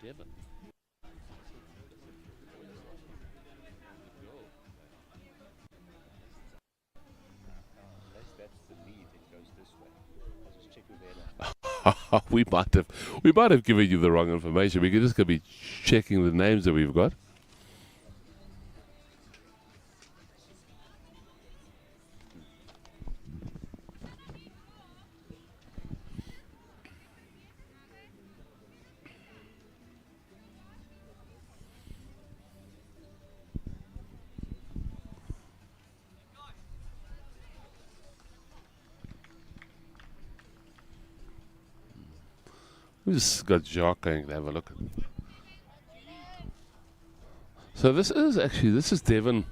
Devon. Unless that's the lead, it goes this way. I'll just check with Ella. we might have given you the wrong information. We're just going to be checking the names that we've got. We just got Jacques going to have a look. So this is Devon.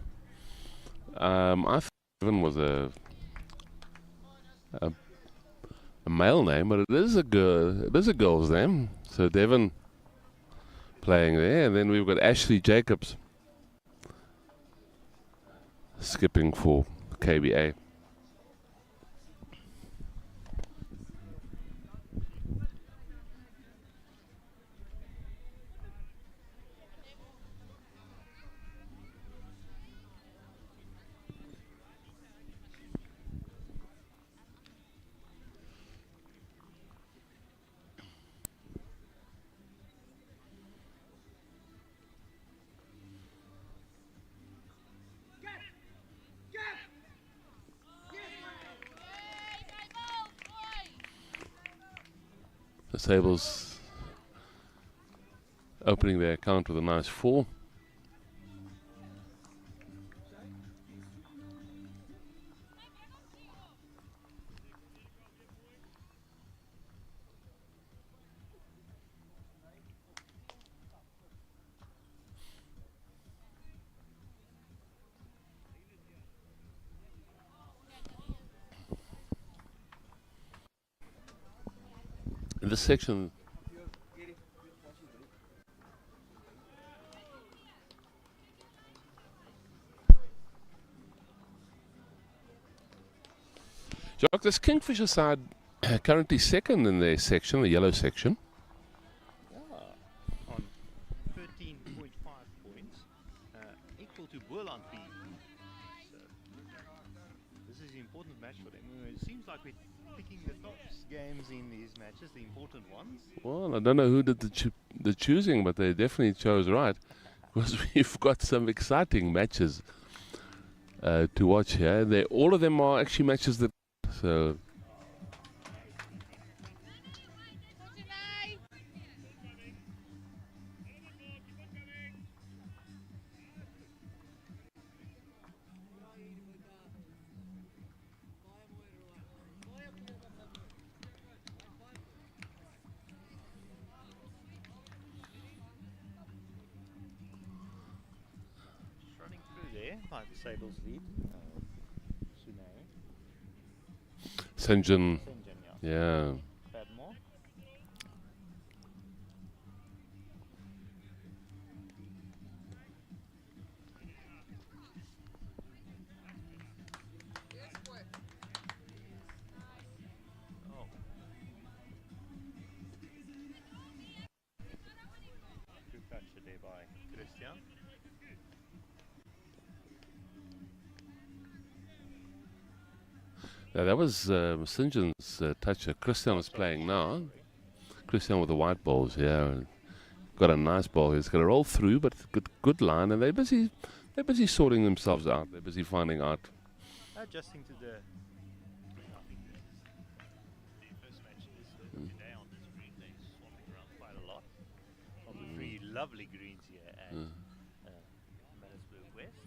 I thought Devon was a male name, but it is a girl. It is a girl's name. So Devon playing there, and then we've got Ashley Jacobs skipping for KBA. The Sables opening their account with a nice 4. In this section, Jacques, this Kingfisher side currently second in their section, the yellow section. On 13.5 points, equal to Boerland B. So this is an important match for them. It seems like we're picking the top games in these matches, the important ones. Well, I don't know who did the choosing, but they definitely chose right, because we've got some exciting matches to watch here. All of them are actually matches that. So. Running through there by the Sables lead. St. Yeah. Padmore. Oh. Good catch there by Christian. Yeah, that was St. John's touch. Christian is playing now. Christian with the white balls, yeah. Got a nice ball. He's got to roll through, but good line. And they're busy sorting themselves out. They're busy finding out. Adjusting to the. I think the first match is today on this green. They're swapping around quite a lot. Of the 3 lovely greens here at Managerial West.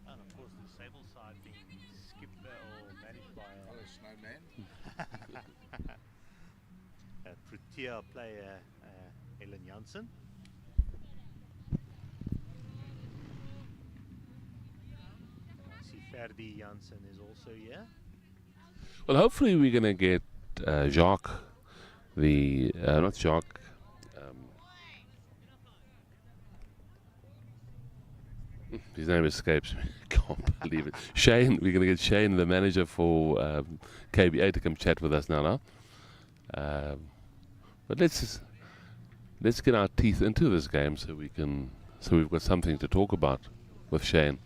And of course the Sable side being skipped or managed by a Protea player, Ellen Janssen. I see Ferdi Janssen is also here. Well, hopefully we're going to get Jacques, not Jacques, his name escapes me. Can't believe it. Shane, we're going to get Shane, the manager for KBA, to come chat with us now. But let's get our teeth into this game so we've got something to talk about with Shane.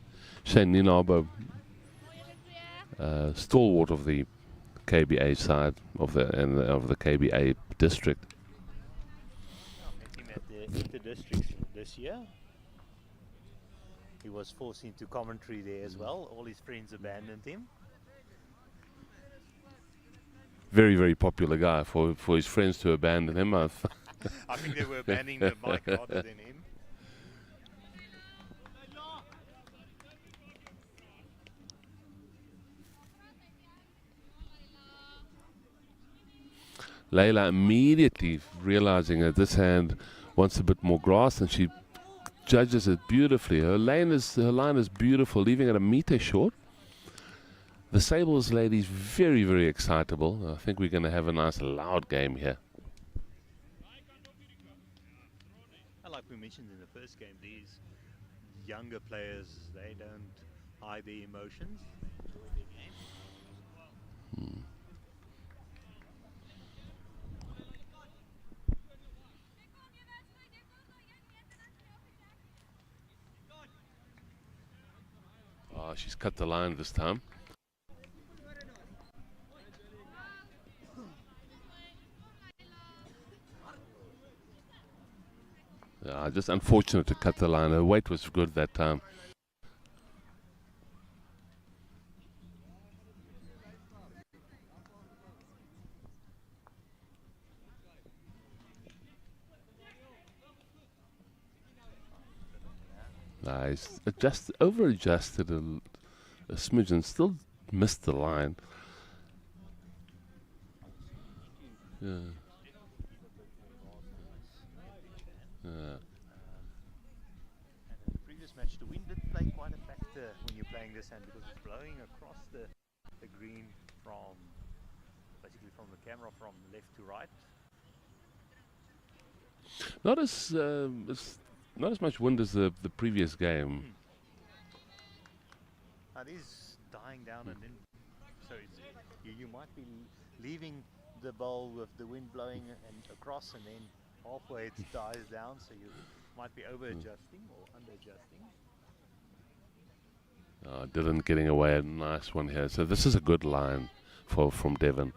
Shane Ninabo, stalwart of the KBA side of the KBA district. I met him at the inter-districts this year. He was forced into commentary there as well. All his friends abandoned him. Very, very popular guy for his friends to abandon him. I think they were abandoning the mic rather than him. Layla immediately realizing that this hand wants a bit more grass, and she judges it beautifully. Her line is beautiful, leaving it a meter short. The Sables lady's very, very excitable. I think we're going to have a nice loud game here. And like we mentioned in the first game, these younger players, they don't hide their emotions. Enjoy their game. Oh, she's cut the line this time. Just unfortunate to cut the line. Her weight was good that time. Nice. Over-adjusted a smidgen. Still missed the line. Yeah. And in the previous match, the wind did play quite a factor when you're playing this hand, because it's blowing across the green from basically from the camera from left to right. Not as much wind as the previous game. It is dying down, and then so you might be leaving the bowl with the wind blowing and across, and then halfway it dies down, so you might be over adjusting or under adjusting. Dylan getting away a nice one here. So this is a good line from Devon.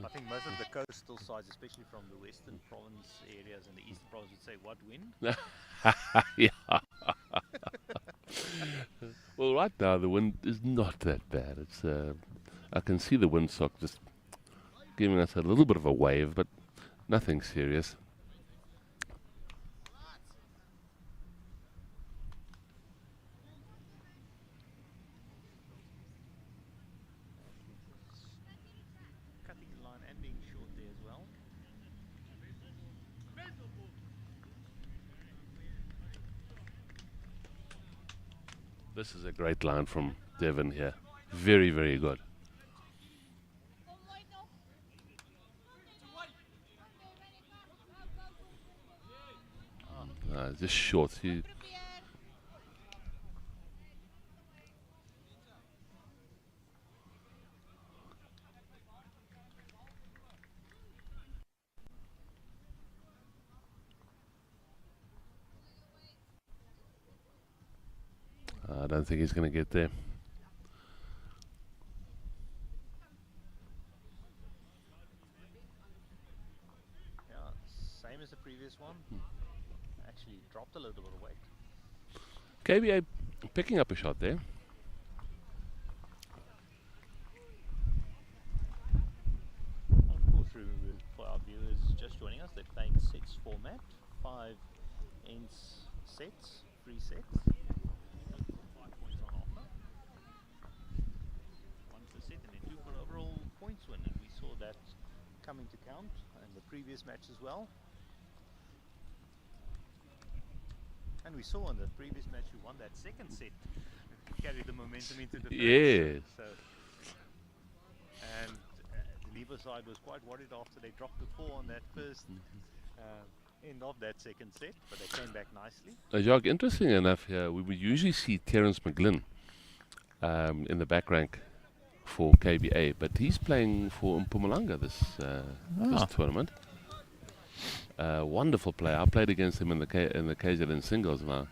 I think most of the coastal sides, especially from the Western Province areas and the Eastern Province, would say, "What wind?" Yeah. Well, right now the wind is not that bad. It's I can see the windsock just giving us a little bit of a wave, but nothing serious. Cutting the line and being short there as well. This is a great line from Devon here. Very, very good. Just short. I don't think he's going to get there. Yeah, same as the previous one. Actually dropped a little bit of weight. KBA picking up a shot there. Of course, for our viewers just joining us, they're playing sets format, 5 ends sets, 3 sets. 5 points on offer. 1 per set and then 2 for overall points win. And we saw that coming to count in the previous match as well. And we saw in the previous match who won that second set carried the momentum into the third. Yes. So, and the Libo side was quite worried after they dropped the 4 on that first end of that second set, but they came back nicely. Jacques, interesting enough here, we would usually see Terence McGlynn in the back rank for KBA, but he's playing for Mpumalanga this tournament. Wonderful player. I played against him in the KZN singles, and I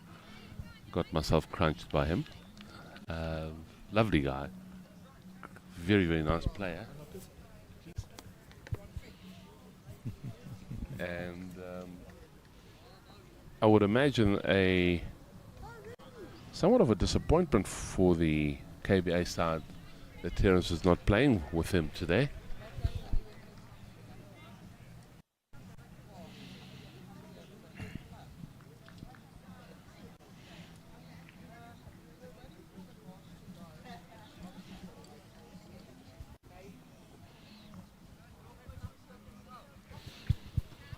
got myself crunched by him. Lovely guy. Very, very nice player. And I would imagine somewhat of a disappointment for the KBA side that Terence is not playing with him today.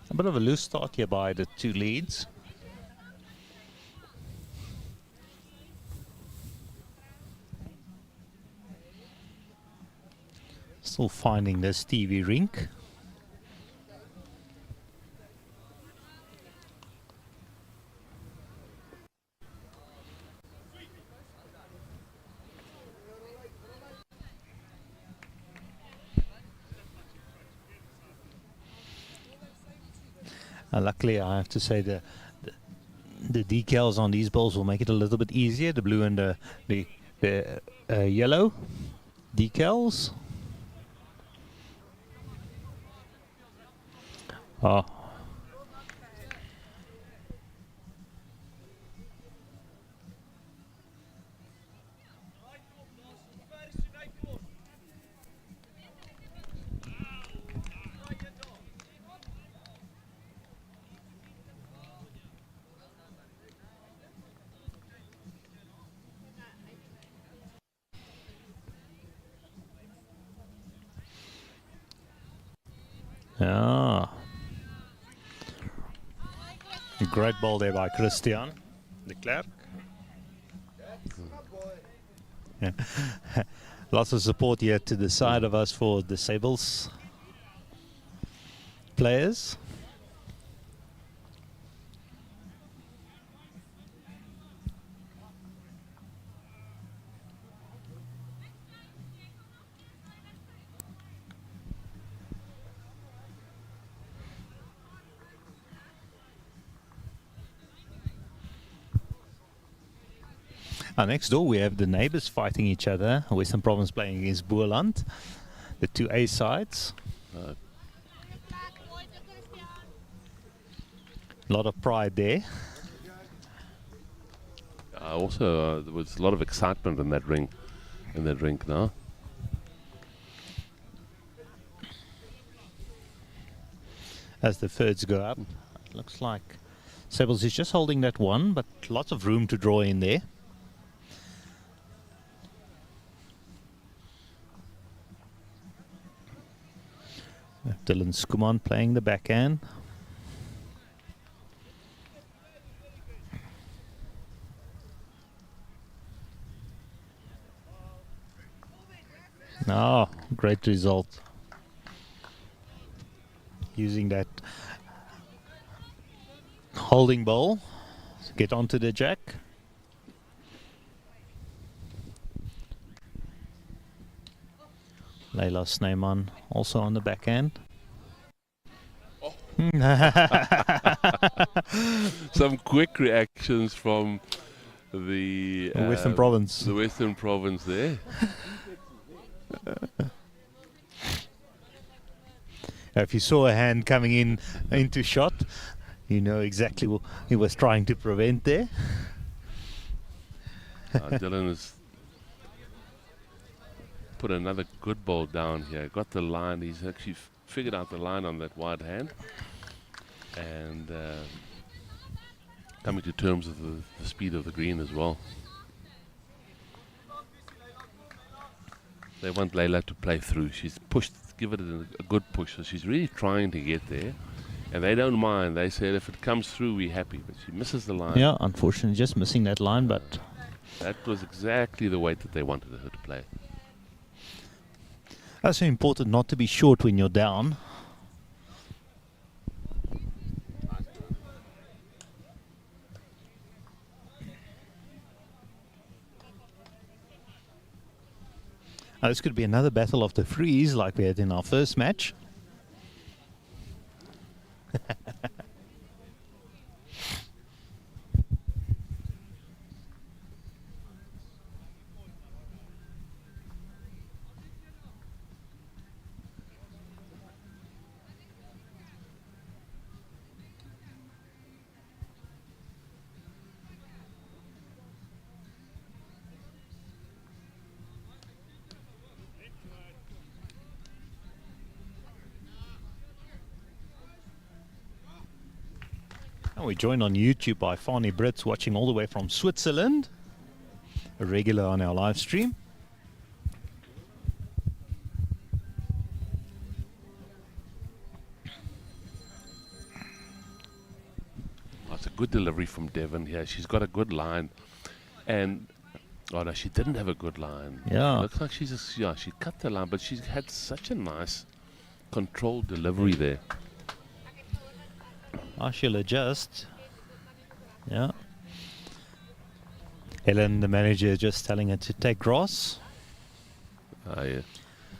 A bit of a loose start here by the two leads. Still finding the Stevie rink. Luckily, I have to say the decals on these balls will make it a little bit easier. The blue and the yellow decals. Oh. A great ball there by Christian de Klerk. Yeah. Lots of support here to the side of us for disables players. Next door we have the neighbors fighting each other. Western Province playing against Boerland. The two A sides. A lot of pride there. Also, there was a lot of excitement in that rink now. As the thirds go up, looks like Sables is just holding that one, but lots of room to draw in there. Dylan Skuman playing the backhand. Oh, great result. Using that holding ball to get onto the jack. Leila Sneeman also on the backhand. Oh. Some quick reactions from the Western Province. The Western Province there. If you saw a hand coming into shot, you know exactly what he was trying to prevent there. Dylan has put another good ball down here. Got the line. He's actually figured out the line on that wide hand, and coming to terms with the speed of the green as well. They want Leila to play through. She's pushed, give it a good push. So she's really trying to get there, and they don't mind. They said if it comes through, we're happy. But she misses the line. Yeah, unfortunately, just missing that line. But that was exactly the weight that they wanted her to play. That's so important not to be short when you're down. Now, this could be another battle of the frees like we had in our first match. And we're joined on YouTube by Fani Brits, watching all the way from Switzerland, a regular on our live stream. That's a good delivery from Devon here. She's got a good line. And, oh no, she didn't have a good line. Yeah. Looks like she cut the line, but she had such a nice controlled delivery there. I shall adjust. Yeah. Helen, the manager, just telling her to take grass. Yeah.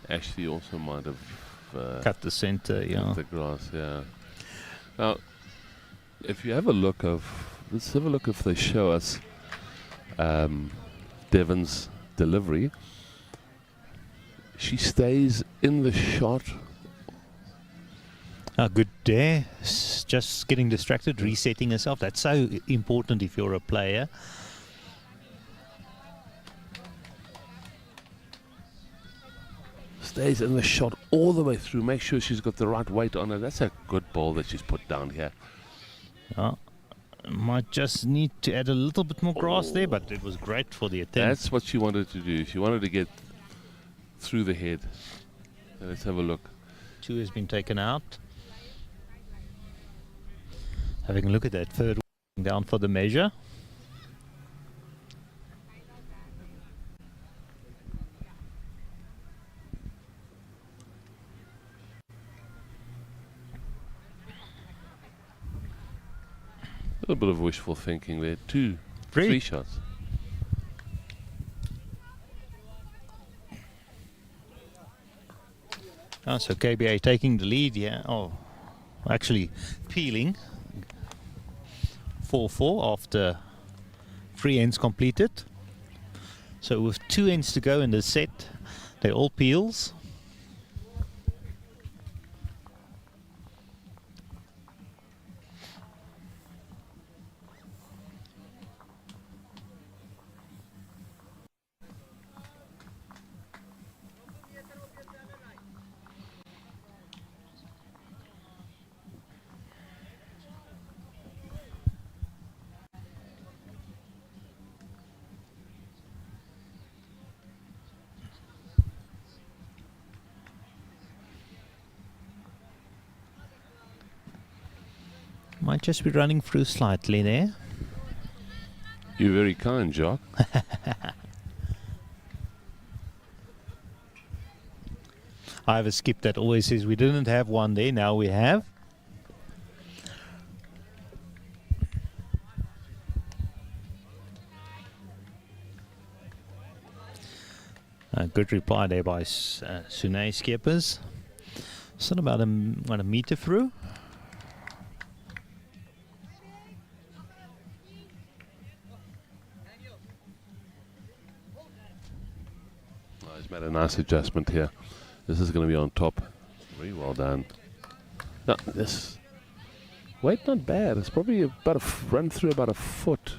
Ashley also might have Cut the center, yeah. cut the grass, yeah. Now, if you have a look let's have a look if they show us Devon's delivery. She stays in the shot. Good there. Just getting distracted, resetting herself. That's so important if you're a player. Stays in the shot all the way through. Make sure she's got the right weight on her. That's a good ball that she's put down here. Might just need to add a little bit more grass there, but it was great for the attempt. That's what she wanted to do. She wanted to get through the head. So let's have a look. 2 has been taken out. Having a look at that third one down for the measure. A little bit of wishful thinking there. 3 shots. So KBA taking the lead, yeah. Oh, actually peeling. 4-4 after 3 ends completed. So with 2 ends to go in the set, they all peels. Might just be running through slightly there. You're very kind, Jock. I have a skip that always says we didn't have one there, now we have. A good reply there by Sune Skippers. Still about a meter through. He's made a nice adjustment here. This is going to be on top. Very well done. Now, this weight not bad. It's probably about run through about a foot.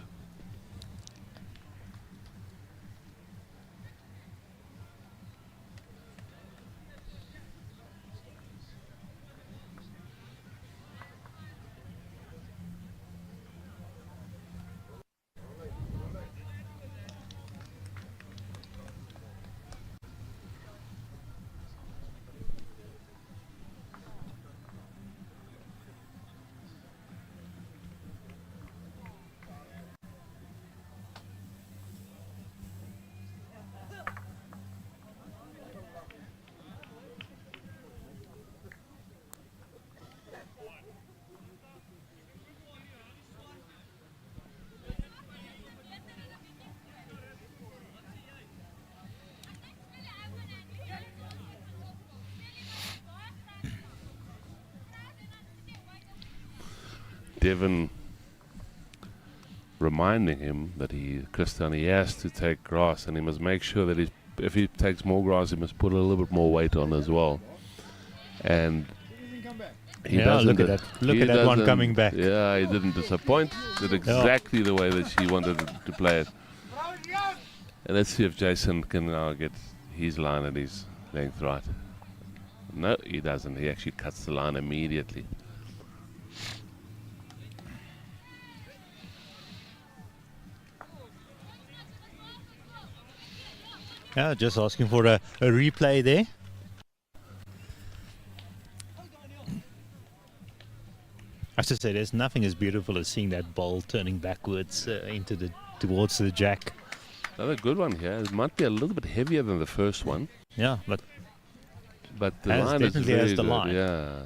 Devon reminding him that Christian, he has to take grass, and he must make sure that if he takes more grass, he must put a little bit more weight on as well. And he doesn't. Look at that! Look at that one coming back. Yeah, he didn't disappoint. Did exactly the way that she wanted to play it. And let's see if Jason can now get his line at his length right. No, he doesn't. He actually cuts the line immediately. Yeah, just asking for a replay there. I have to say, there's nothing as beautiful as seeing that ball turning backwards towards the jack. Another good one here. It might be a little bit heavier than the first one. Yeah, but the line is definitely very has the good. line. Yeah.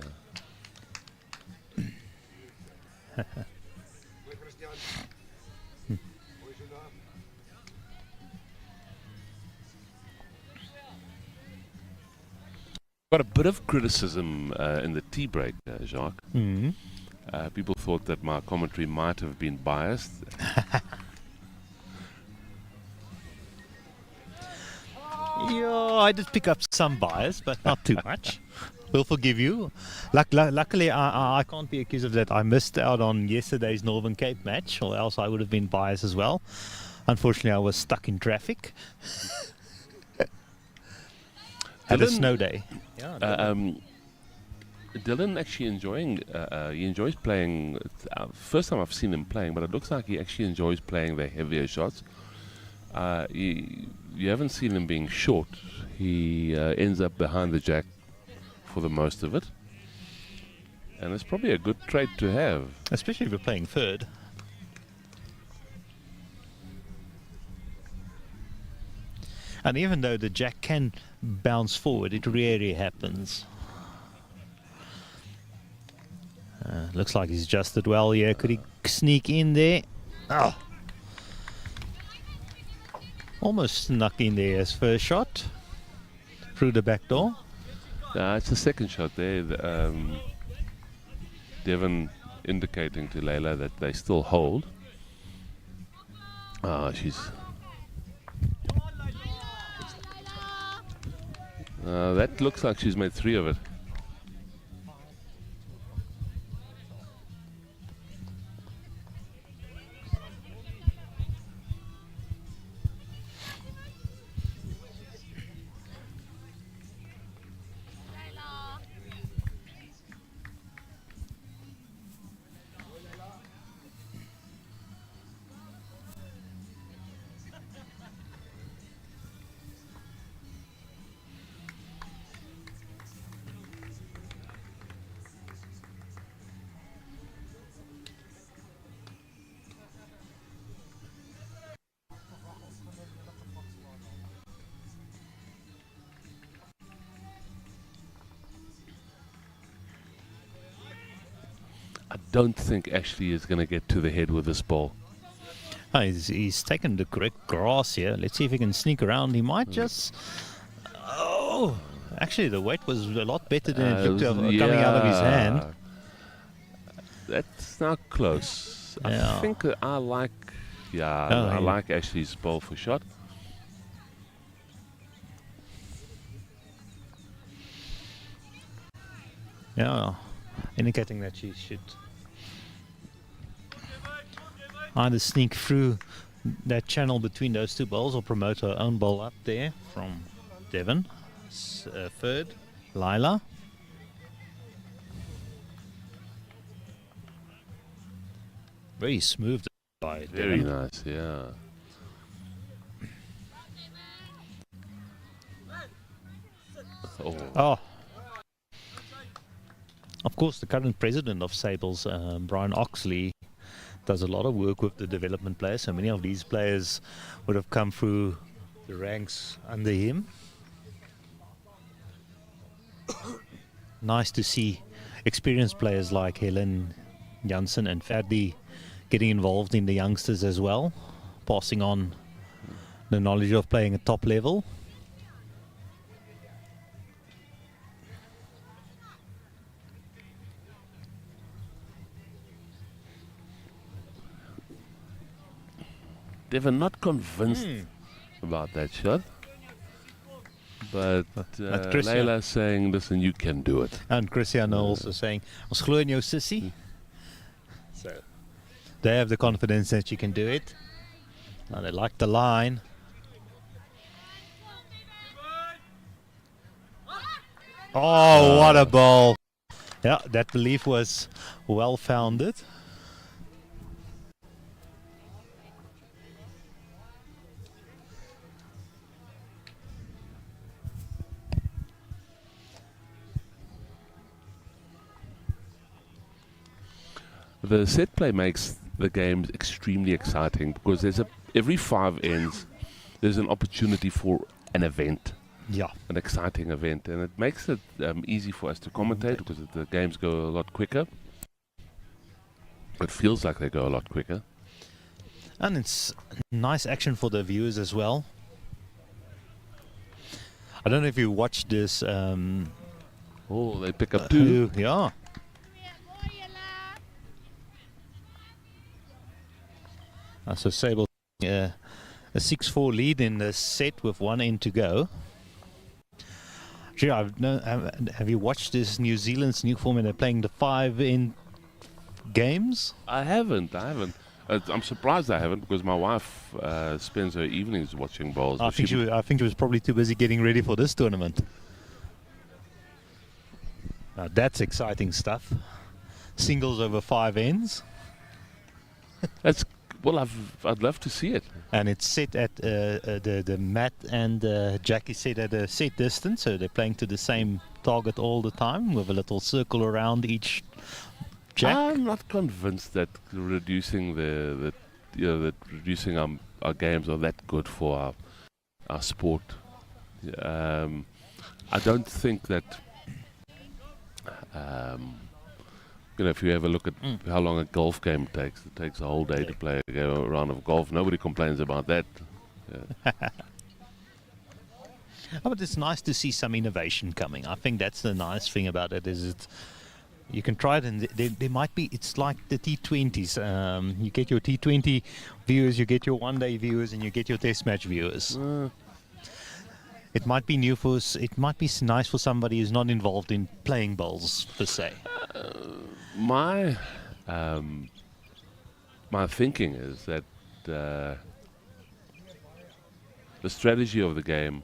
Got a bit of criticism in the tea break, Jacques. Mm-hmm. People thought that my commentary might have been biased. Yeah, I did pick up some bias, but not too much. We'll forgive you. Luckily, I can't be accused of that. I missed out on yesterday's Northern Cape match, or else I would have been biased as well. Unfortunately, I was stuck in traffic. Had a snow day. Yeah, Dylan actually he enjoys playing. First time I've seen him playing, but it looks like he actually enjoys playing the heavier shots. You haven't seen him being short. He ends up behind the jack for the most of it. And it's probably a good trait to have. especially if you're playing third. And even though the jack can bounce forward, it rarely happens. Looks like he's adjusted well here. Could he sneak in there? Oh. Almost snuck in there as first shot. Through the back door. It's the second shot there. Devon indicating to Leila that they still hold. That looks like she's made 3 of it. I don't think Ashley is going to get to the head with this ball. Oh, he's taken the correct grass here. Let's see if he can sneak around. He might just... Oh! Actually, the weight was a lot better than it looked coming out of his hand. That's not close. Yeah. I think I like... I like Ashley's ball for shot. Yeah, indicating that she should either sneak through that channel between those two balls or promote her own ball up there from Devon. Third, Lila. Very smooth by Very Devon. nice, yeah. Oh. Of course, the current president of Sables, Brian Oxley, does a lot of work with the development players. So many of these players would have come through the ranks under him. Nice to see experienced players like Helen Janssen and Ferdi getting involved in the youngsters as well, passing on the knowledge of playing at top level. Devon not convinced about that shot. But Christian- Layla saying, listen, you can do it. And Cristiano also saying, ons glo in jou sissie. So they have the confidence that you can do it. And they like the line. Oh, what a ball. Yeah, that belief was well founded. The set play makes the games extremely exciting because every 5 ends, there's an opportunity for an event. Yeah. An exciting event, and it makes it easy for us to commentate because the games go a lot quicker. It feels like they go a lot quicker. And it's nice action for the viewers as well. I don't know if you watched this. Oh, they pick up 2. Yeah. So Sable a 6-4 lead in the set with 1 end to go. Sure, have you watched this New Zealand's new format? They're playing the 5-end games. I haven't. I'm surprised I haven't because my wife spends her evenings watching bowls. I think she was probably too busy getting ready for this tournament. Now that's exciting stuff. Singles over 5 ends. That's well. I'd love to see it. And it's set at the mat and Jack is set at a set distance, so they're playing to the same target all the time with a little circle around each Jack. I'm not convinced that reducing reducing our games are that good for our sport. I don't think that. If you ever look at how long a golf game takes, it takes a whole day to play a round of golf. Nobody complains about that. Yeah. Oh, but it's nice to see some innovation coming. I think that's the nice thing about it, is you can try it, and there might be, it's like the T20s. You get your T20 viewers, you get your one-day viewers, and you get your test match viewers. It might be new for us. It might be nice for somebody who's not involved in playing bowls per se. My thinking is that the strategy of the game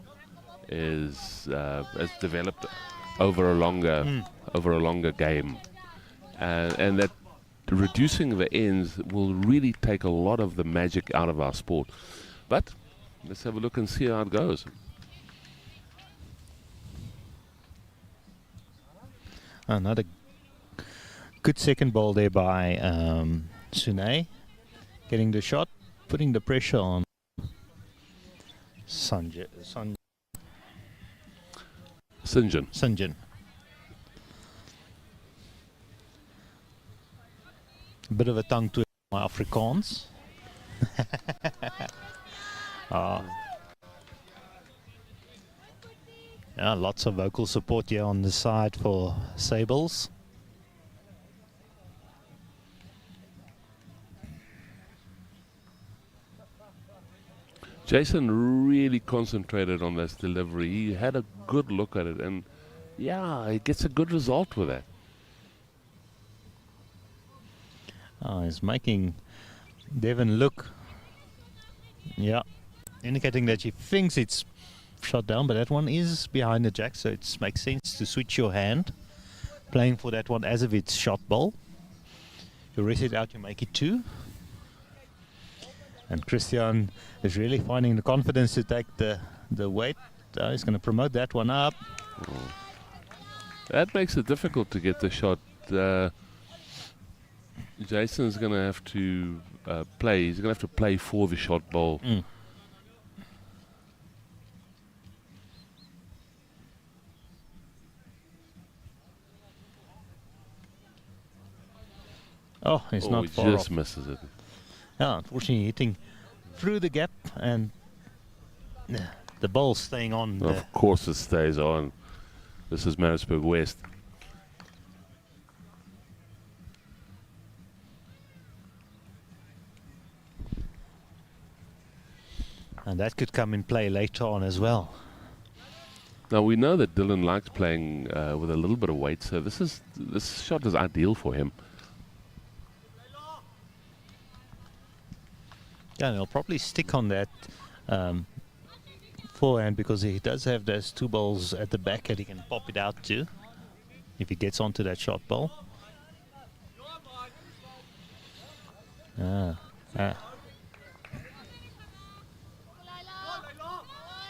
is developed over a longer game, and that reducing the ends will really take a lot of the magic out of our sport. But let's have a look and see how it goes. Another good second ball there by Sune, getting the shot, putting the pressure on St John. A bit of a tongue twister, my Afrikaans. Yeah, lots of vocal support here on the side for Sables. Jason really concentrated on this delivery. He had a good look at it, and yeah, he gets a good result with that. He's making Devon look, yeah, indicating that he thinks it's shot down, but that one is behind the Jack, so it makes sense to switch your hand, playing for that one as if it's shot ball. You rest it out, you make it 2. And Christian is really finding the confidence to take the weight. He's going to promote that one up. That makes it difficult to get the shot. Jason's going to have to play. He's going to have to play for the shot ball. Oh, he's not he far just off. misses it. Yeah, unfortunately hitting through the gap, and the ball staying on. Of course it stays on. This is Maritzburg West. And that could come in play later on as well. Now we know that Dylan likes playing with a little bit of weight, so this shot is ideal for him. Yeah, and he'll probably stick on that forehand because he does have those two balls at the back that he can pop it out to if he gets onto that shot ball.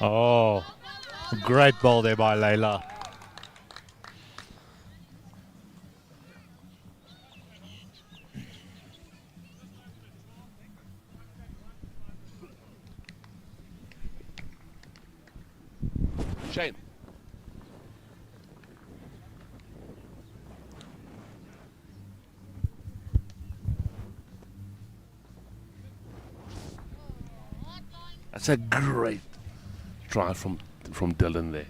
Oh, great ball there by Layla. Shane. That's a great try from Dylan there.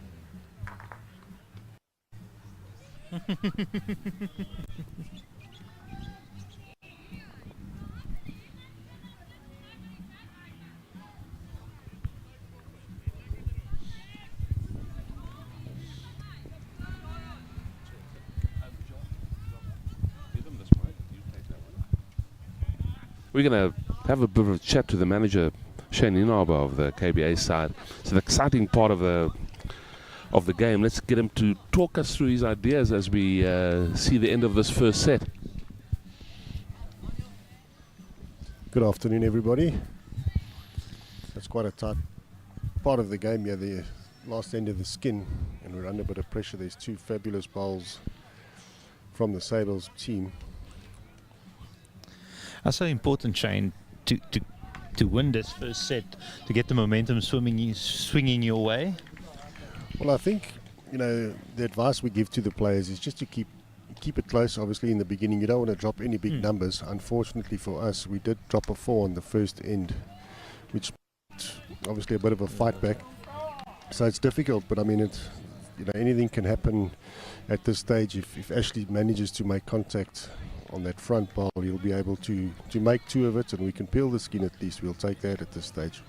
We're going to have a bit of a chat to the manager, Shane Inaba of the KBA side. It's an exciting part of the game. Let's get him to talk us through his ideas as we see the end of this first set. Good afternoon, everybody. That's quite a tight part of the game here, the last end of the skin, and we're under a bit of pressure. There's two fabulous bowls from the Sables team. That's so important, Shane, to win this first set, to get the momentum swinging your way. Well, I think, the advice we give to the players is just to keep it close. Obviously, in the beginning, you don't want to drop any big numbers. Unfortunately for us, we did drop a 4 on the first end, which obviously a bit of a fight back. So it's difficult, but I mean, anything can happen at this stage. If Ashley manages to make contact on that front ball, he'll be able to make 2 of it, and we can peel the skin at least. We'll take that at this stage.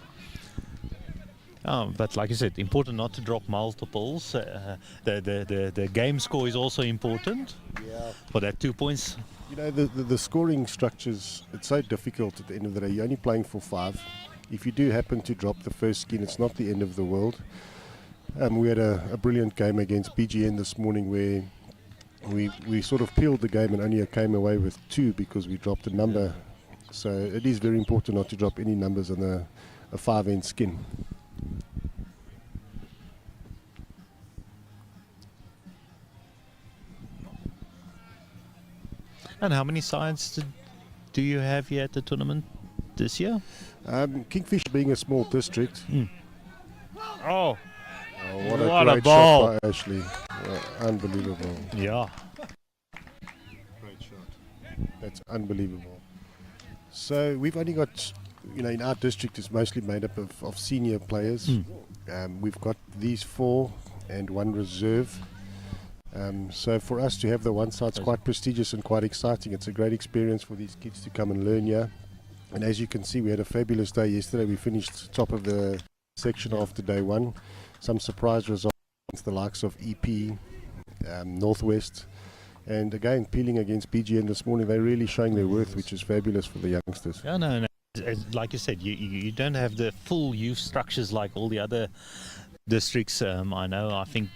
But like I said, important not to drop multiples. The game score is also important for that 2 points. The scoring structures, it's so difficult at the end of the day. You're only playing for 5. If you do happen to drop the first skin, it's not the end of the world. We had a brilliant game against BGN this morning where we sort of peeled the game and only came away with 2 because we dropped a number. So it is very important not to drop any numbers on a 5-end skin. And how many sides do you have here at the tournament this year? Kingfisher being a small district. Oh, what a great ball. shot by Ashley. Unbelievable. Yeah. Great shot. That's unbelievable. So we've only got, in our district is mostly made up of senior players. We've got these 4 and 1 reserve. So for us to have the one side's quite prestigious and quite exciting. It's a great experience for these kids to come and learn here. And as you can see, we had a fabulous day yesterday. We finished top of the section after day 1. Some surprise results against the likes of EP, Northwest. And again, peeling against BGN this morning. They're really showing their worth, which is fabulous for the youngsters. Yeah, no. Like you said, you don't have the full youth structures like all the other districts. I think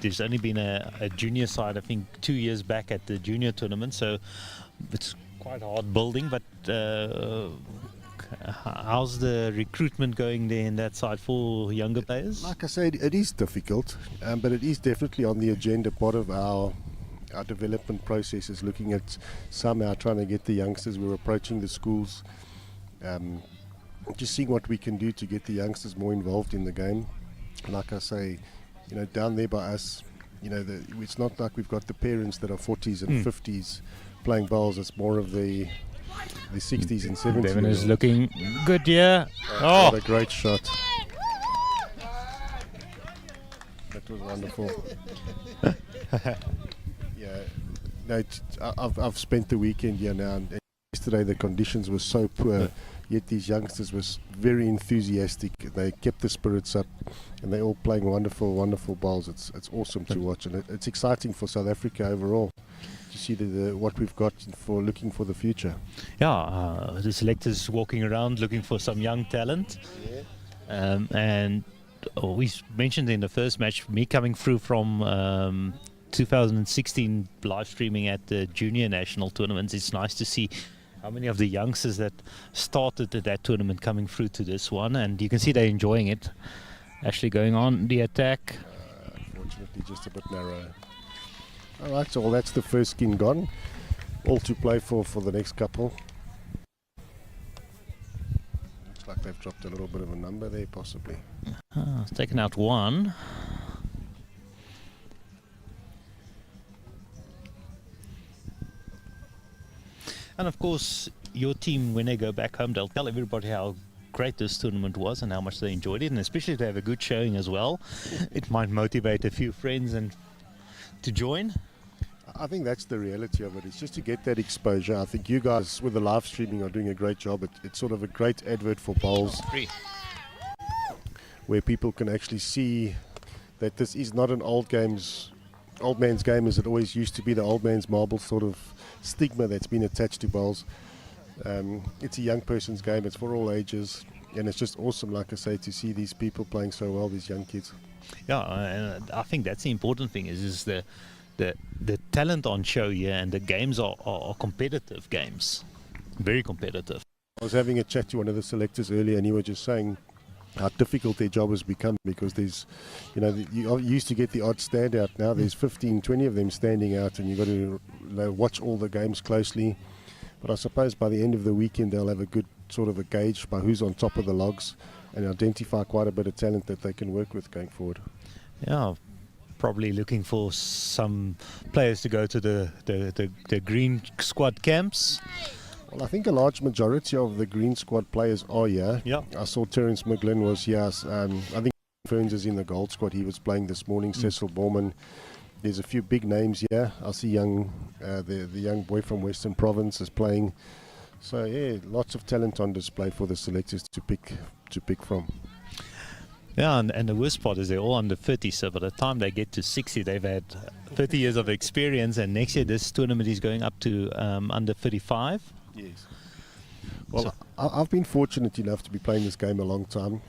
there's only been a junior side, I think 2 years back at the junior tournament, so it's quite hard building. But how's the recruitment going there in that side for younger players? Like I said, it is difficult, but it is definitely on the agenda. Part of our development process is looking at somehow trying to get the youngsters. We're approaching the schools, just seeing what we can do to get the youngsters more involved in the game. Like I say, down there by us, it's not like we've got the parents that are 40s and 50s playing bowls. It's more of the 60s and 70s. Devin is looking good here. What a great shot. That was wonderful. I've spent the weekend here now, and yesterday the conditions were so poor. yet these youngsters were very enthusiastic. They kept the spirits up, and they're all playing wonderful, wonderful bowls. It's awesome to watch, and it's exciting for South Africa overall to see what we've got for looking for the future. Yeah, the selectors walking around looking for some young talent. And we mentioned in the first match, me coming through from 2016 live streaming at the junior national tournaments. It's nice to see how many of the youngsters that started at that tournament coming through to this one, and you can see they're enjoying it. Actually going on the attack. Unfortunately, just a bit narrow. All right, so that's the first skin gone. All to play for the next couple. Looks like they've dropped a little bit of a number there, possibly. It's taken out one. And of course, your team, when they go back home, they'll tell everybody how great this tournament was and how much they enjoyed it. And especially if they have a good showing as well, it might motivate a few friends and to join. I think that's the reality of it. It's just to get that exposure. I think you guys with the live streaming are doing a great job. It's sort of a great advert for bowls, where people can actually see that this is not an old man's game as it always used to be, the old man's marble sort of stigma that's been attached to bowls. It's a young person's game, it's for all ages, and it's just awesome, like I say, to see these people playing so well, these young kids. Yeah, and I think that's the important thing is the talent on show here, and the games are competitive games, very competitive. I was having a chat to one of the selectors earlier, and he was just saying how difficult their job has become, because there's, you used to get the odd standout. Now there's 15, 20 of them standing out, and you've got to watch all the games closely. But I suppose by the end of the weekend they'll have a good sort of a gauge by who's on top of the logs, and identify quite a bit of talent that they can work with going forward. Yeah, probably looking for some players to go to the green squad camps. Well, I think a large majority of the green squad players are here. Yeah. I saw Terence McGlynn was here. I think Ferns is in the gold squad. He was playing this morning. Cecil Borman. There's a few big names here. I see the young boy from Western Province is playing. So yeah, lots of talent on display for the selectors to pick from. Yeah, and the worst part is they're all under 30, so by the time they get to 60, they've had 30 years of experience, and next year this tournament is going up to under 35. Yes. Well, I've been fortunate enough to be playing this game a long time.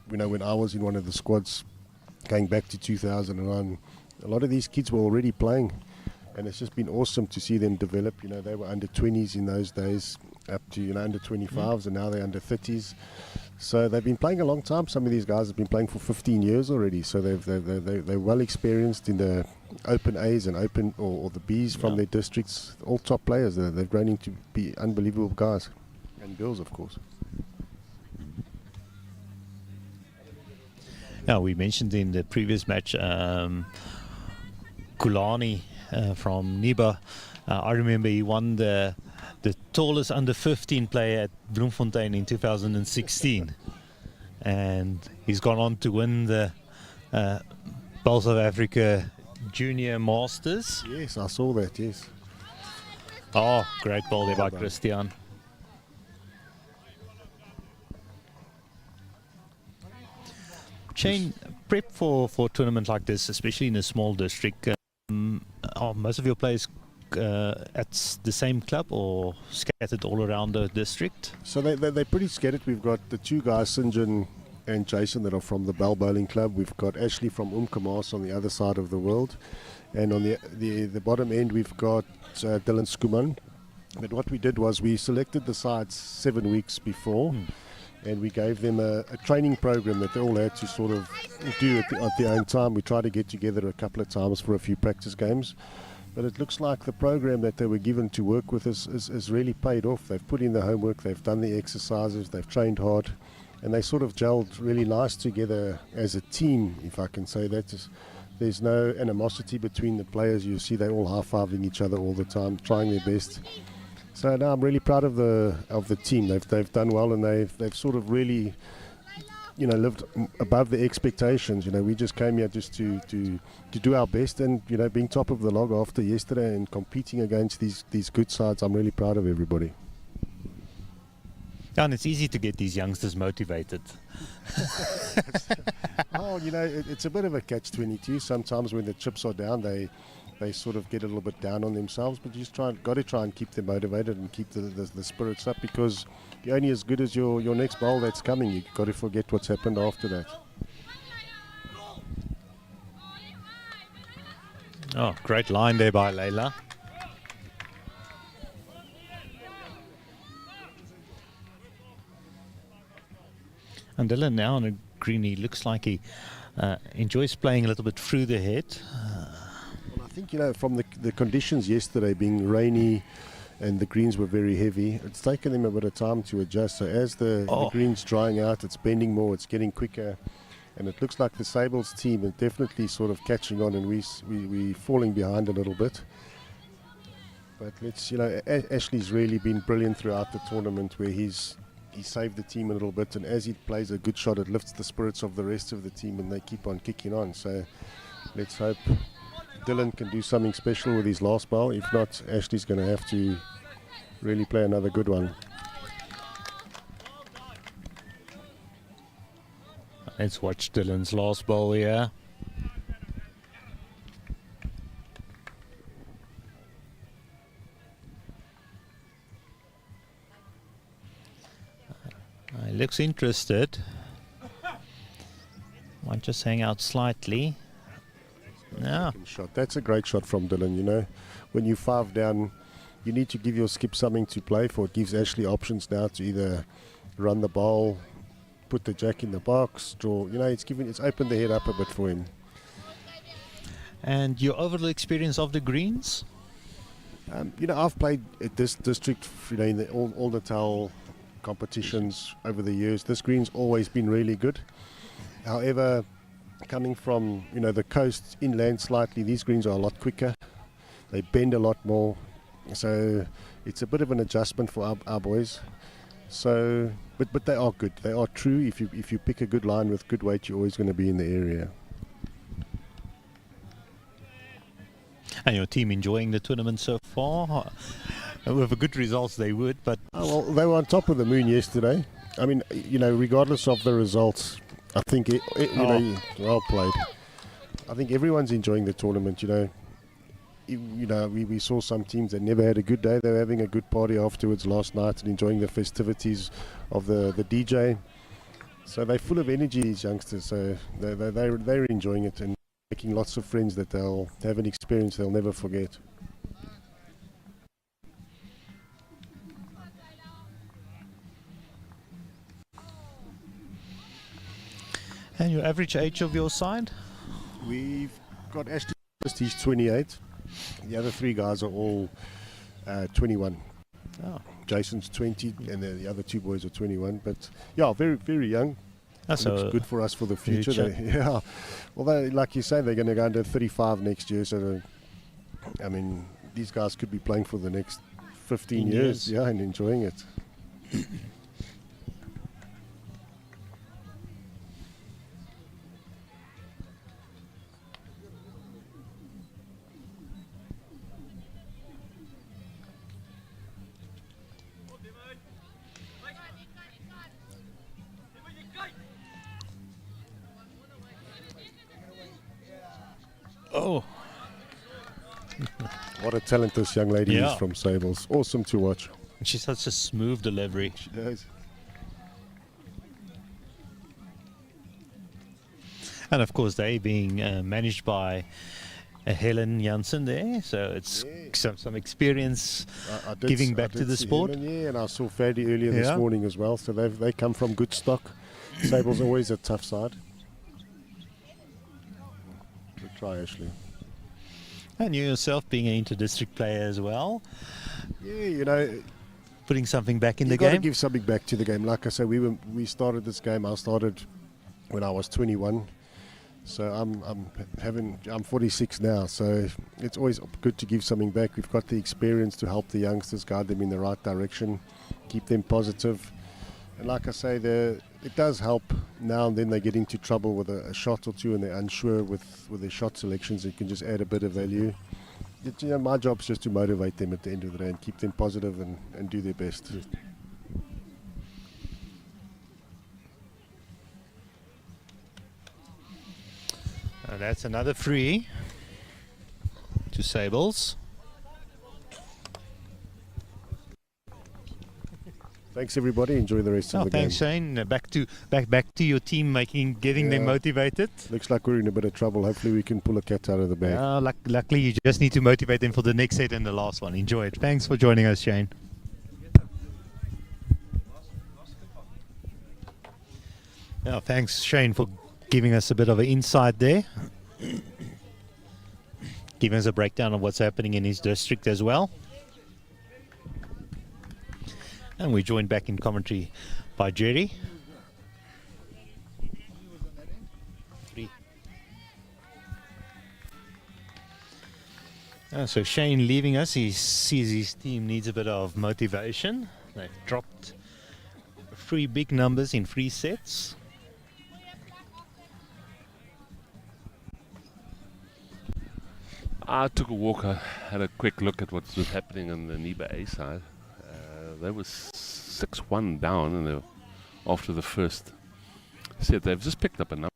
When I was in one of the squads going back to 2009, a lot of these kids were already playing, and it's just been awesome to see them develop. They were under 20s in those days, up to under 25s, and now they're under 30s. So they've been playing a long time. Some of these guys have been playing for 15 years already. So they're well experienced in the Open A's and Open or the B's from their districts. All top players. They've grown into be unbelievable guys and girls, of course. Yeah, we mentioned in the previous match Kulani from Niba. I remember he won the tallest under 15 player at Bloemfontein in 2016, and he's gone on to win the Bowls of Africa Junior Masters. Yes, I saw that. Yes. Oh, great ball there by Christian. Shane, prep for a tournament like this, especially in a small district, are most of your players at the same club or scattered all around the district? So they're pretty scattered. We've got the two guys, Sinjin and Jason, that are from the Bell Bowling Club. We've got Ashley from Umkamas on the other side of the world. And on the bottom end, we've got Dylan Skuman. But what we did was we selected the sides 7 weeks before, and we gave them a training program that they all had to sort of do at their own time. We tried to get together a couple of times for a few practice games. But it looks like the program that they were given to work with is really paid off. They've put in the homework, they've done the exercises, they've trained hard, and they sort of gelled really nice together as a team, if I can say that. There's no animosity between the players. You see they're all high-fiving each other all the time, trying their best. So now I'm really proud of the team. They've done well, and they've sort of really lived above the expectations. We just came here just to do our best, and being top of the log after yesterday and competing against these good sides, I'm really proud of everybody. Yeah, and it's easy to get these youngsters motivated. Oh, it's a bit of a catch-22. Sometimes when the chips are down, they sort of get a little bit down on themselves, but you just got to try and keep them motivated and keep the spirits up, because you're only as good as your next bowl that's coming. You've got to forget what's happened after that. Oh, great line there by Leila. And Dylan now on a green, he looks like he enjoys playing a little bit through the head. Well, I think, from the conditions yesterday being rainy and the greens were very heavy, it's taken them a bit of time to adjust. So as the green's drying out, it's bending more, it's getting quicker. And it looks like the Sables team is definitely sort of catching on, and we're falling behind a little bit. But Ashley's really been brilliant throughout the tournament, where he saved the team a little bit, and as he plays a good shot, it lifts the spirits of the rest of the team, and they keep on kicking on. So let's hope Dylan can do something special with his last bowl. If not, Ashley's going to have to really play another good one. Let's watch Dylan's last bowl here. He looks interested. Might just hang out slightly. Yeah. Shot. That's a great shot from Dylan. When you 5 down, you need to give your skip something to play for. It gives Ashley options now to either run the bowl, put the jack in the box, draw. It's opened the head up a bit for him. And your overall experience of the greens? I've played at this district, in all the towel competitions over the years. This green's always been really good. However, coming from the coast inland slightly, these greens are a lot quicker. They bend a lot more, so it's a bit of an adjustment for our boys. So, but they are good. They are true. If you pick a good line with good weight, you're always going to be in the area. And your team enjoying the tournament so far? With good results, they would. But they were on top of the moon yesterday. I mean, regardless of the results, I think well played. I think everyone's enjoying the tournament. We saw some teams that never had a good day. They were having a good party afterwards last night and enjoying the festivities of the DJ. So they're full of energy, these youngsters. So they're enjoying it and making lots of friends that they'll have an experience they'll never forget. And your average age of your side? We've got Ashley, he's 28. The other 3 guys are all 21. Oh. Jason's 20, and the other 2 boys are 21. But yeah, very, very young. That's looks good for us for the future. Yeah. Although, like you say, they're going to go under 35 next year. So, these guys could be playing for the next 15 years. Yeah, and enjoying it. Oh. What a talent this young lady is from Sables. Awesome to watch. And she's such a smooth delivery. She does. And of course, they being managed by Helen Janssen there, so it's some experience giving back to the sport. Helen, and I saw Fadi earlier this morning as well. So they come from good stock. Sable's always a tough side. Good try, Ashley. And you yourself being an inter-district player as well. Yeah, putting something back in the game. You got game. to give something back to the game. Like I said, we started this game. I started when I was 21. So I'm 46 now, so it's always good to give something back. We've got the experience to help the youngsters, guide them in the right direction, keep them positive. And like I say, it does help now and then they get into trouble with a shot or two and they're unsure with their shot selections. It can just add a bit of value. My job is just to motivate them at the end of the day and keep them positive and do their best. And that's another free to Sables. Thanks everybody. Enjoy the rest of the Thanks, game. Shane. Back to your team, getting them motivated. Looks like we're in a bit of trouble. Hopefully we can pull a cat out of the bag. Luckily, you just need to motivate them for the next set and the last one. Enjoy it. Thanks for joining us, Shane. Thanks, Shane, for giving us a bit of an insight there. Giving us a breakdown of what's happening in his district as well. And we're joined back in commentary by Jerry. So Shane leaving us, he sees his team needs a bit of motivation. They've dropped 3 big numbers in 3 sets. I took a walk. I had a quick look at what was happening on the NIBA A side. They were 6-1 down, and after the first set, they've just picked up a number.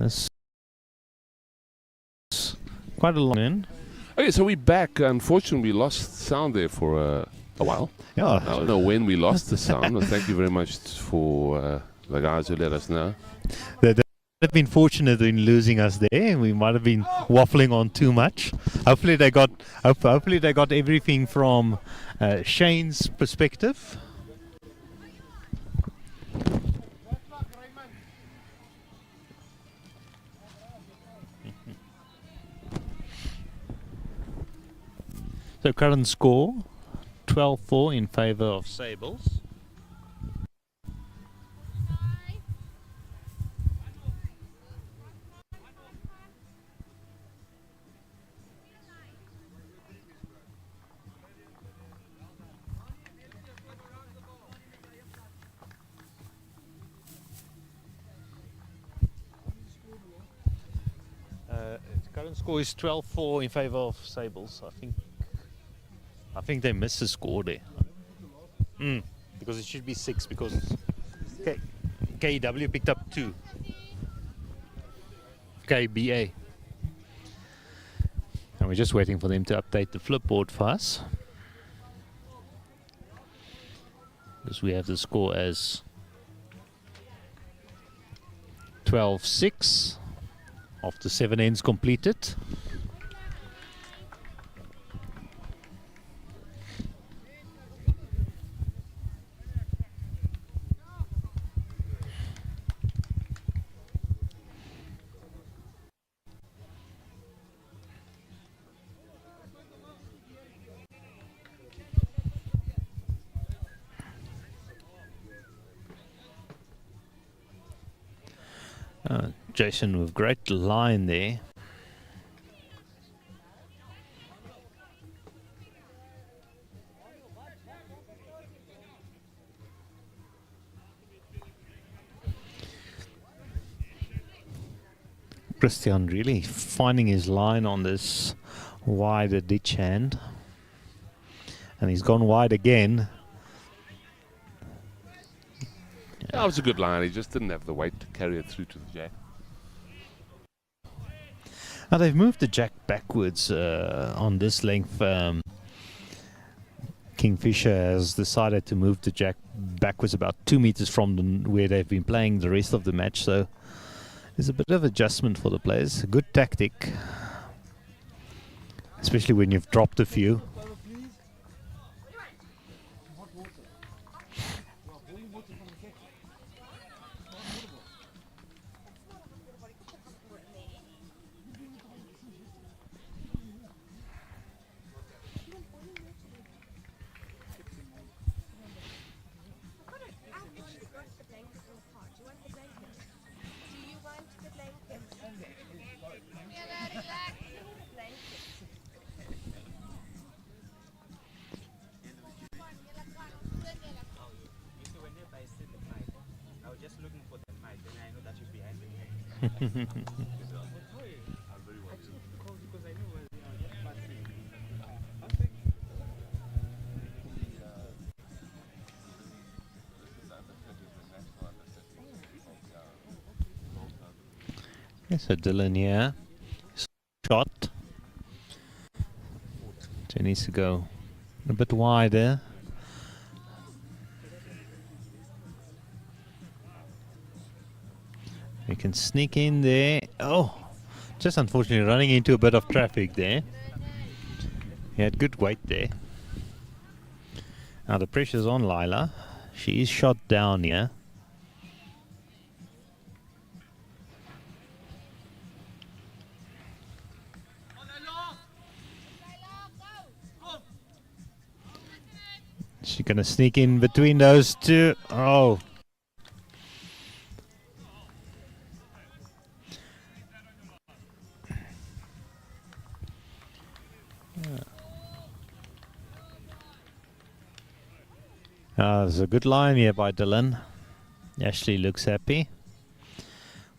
It's quite a long in. Okay, so we're back. Unfortunately, we lost sound there for a while. Yeah. I don't know when we lost the sound, but thank you very much for the guys who let us know. They have been fortunate in losing us there. We might have been waffling on too much. Hopefully they got everything from Shane's perspective. So current score 12-4 in favor of Sables. Current score is 12-4 in favor of Sables. I think they missed a score there. Because it should be 6 because KW picked up 2. KBA. And we're just waiting for them to update the flipboard for us. Because we have the score as 12-6 after 7 ends completed. Jason with great line there. Christian really finding his line on this wider ditch hand. And he's gone wide again. That was a good line. He just didn't have the weight to carry it through to the jack. Now they've moved the jack backwards on this length. Kingfisher has decided to move the jack backwards about 2 meters from where they've been playing the rest of the match. So there's a bit of adjustment for the players. A good tactic, especially when you've dropped a few. So Dylan here, shot. So he needs to go a bit wider. We can sneak in there. Oh, just unfortunately running into a bit of traffic there. He had good weight there. Now the pressure's on Lila. She is shot down here. She's gonna sneak in between those two. Oh. There's a good line here by Dylan. Ashley looks happy.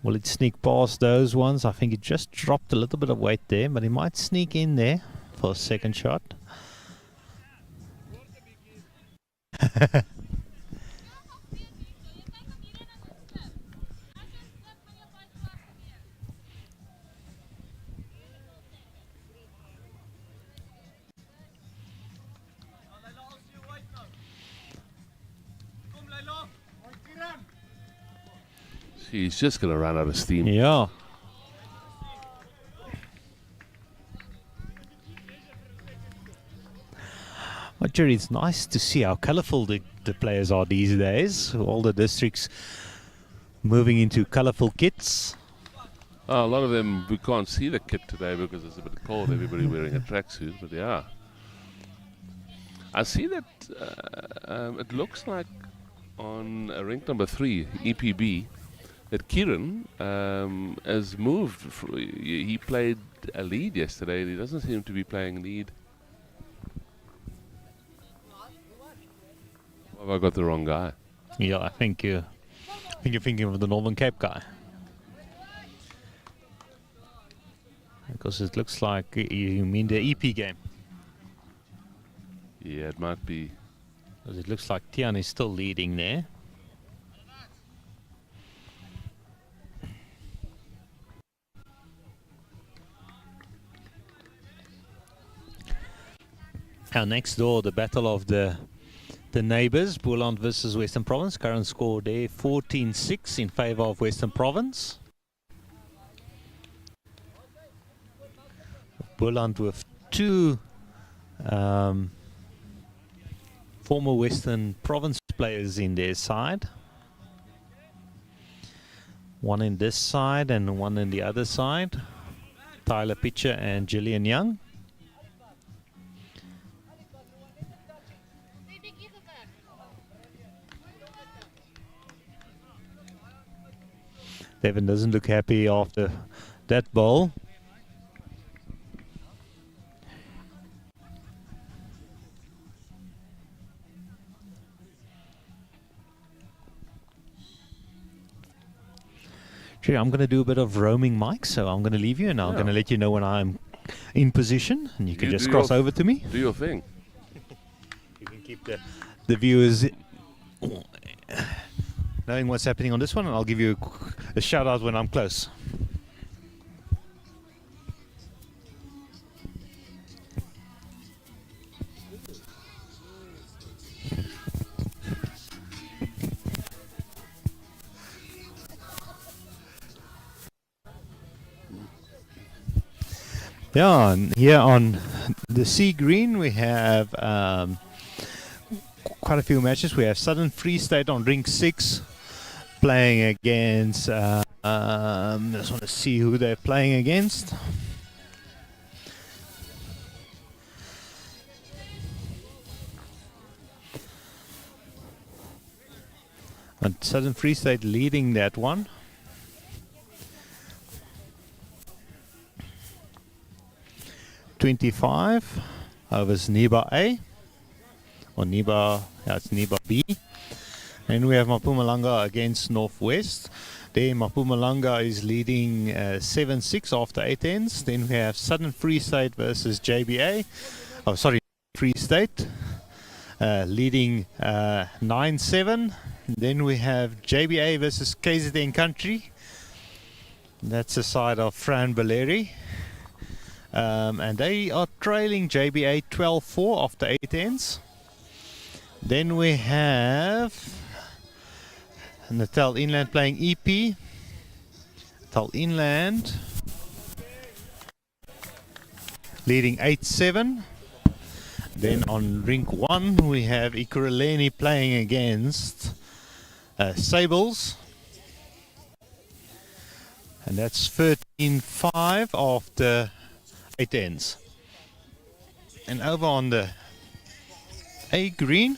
Will it sneak past those ones? I think it just dropped a little bit of weight there, but he might sneak in there for a second shot. He's just going to run out of steam. Yeah. But Jerry, it's nice to see how colourful the players are these days. All the districts moving into colourful kits. Oh, a lot of them, we can't see the kit today because it's a bit cold. Everybody wearing a tracksuit, but yeah. I see that it looks like on rank number 3, EPB, that Kieran has moved. He played a lead yesterday. He doesn't seem to be playing lead. Have I got the wrong guy? Yeah, I think you're thinking of the Northern Cape guy. Because it looks like you mean the EP game. Yeah, it might be. Because it looks like Tian is still leading there. Now next door, the battle of the neighbours, Boland versus Western Province. Current score there 14-6 in favour of Western Province. Boland with 2 former Western Province players in their side. One in this side and one in the other side. Tyler Pitcher and Gillian Young. Devin doesn't look happy after that ball. Sure, I'm going to do a bit of roaming mic, so I'm going to leave you and I'm going to let you know when I'm in position and you can just cross over to me. Do your thing. You can keep the viewers knowing what's happening on this one, and I'll give you a shout out when I'm close. Yeah, and here on the sea green we have quite a few matches. We have Southern Free State on rink 6 playing against, just want to see who they're playing against. And Southern Free State leading that one. $25 over Niba A, or Niba, yeah, it's Niba B. And we have Mpumalanga against Northwest. There Mpumalanga is leading 7-6 after 8 ends. Then we have Southern Free State versus JBA. Oh, sorry, Free State leading 9-7. Then we have JBA versus KZN Country. That's the side of Fran Valeri. And they are trailing JBA 12-4 after 8 ends. Then we have Natal Inland playing EP. Natal Inland leading 8-7. Then on rink 1 we have Ikuruleni playing against Sables. And that's 13-5 after 8 ends. And over on the A green,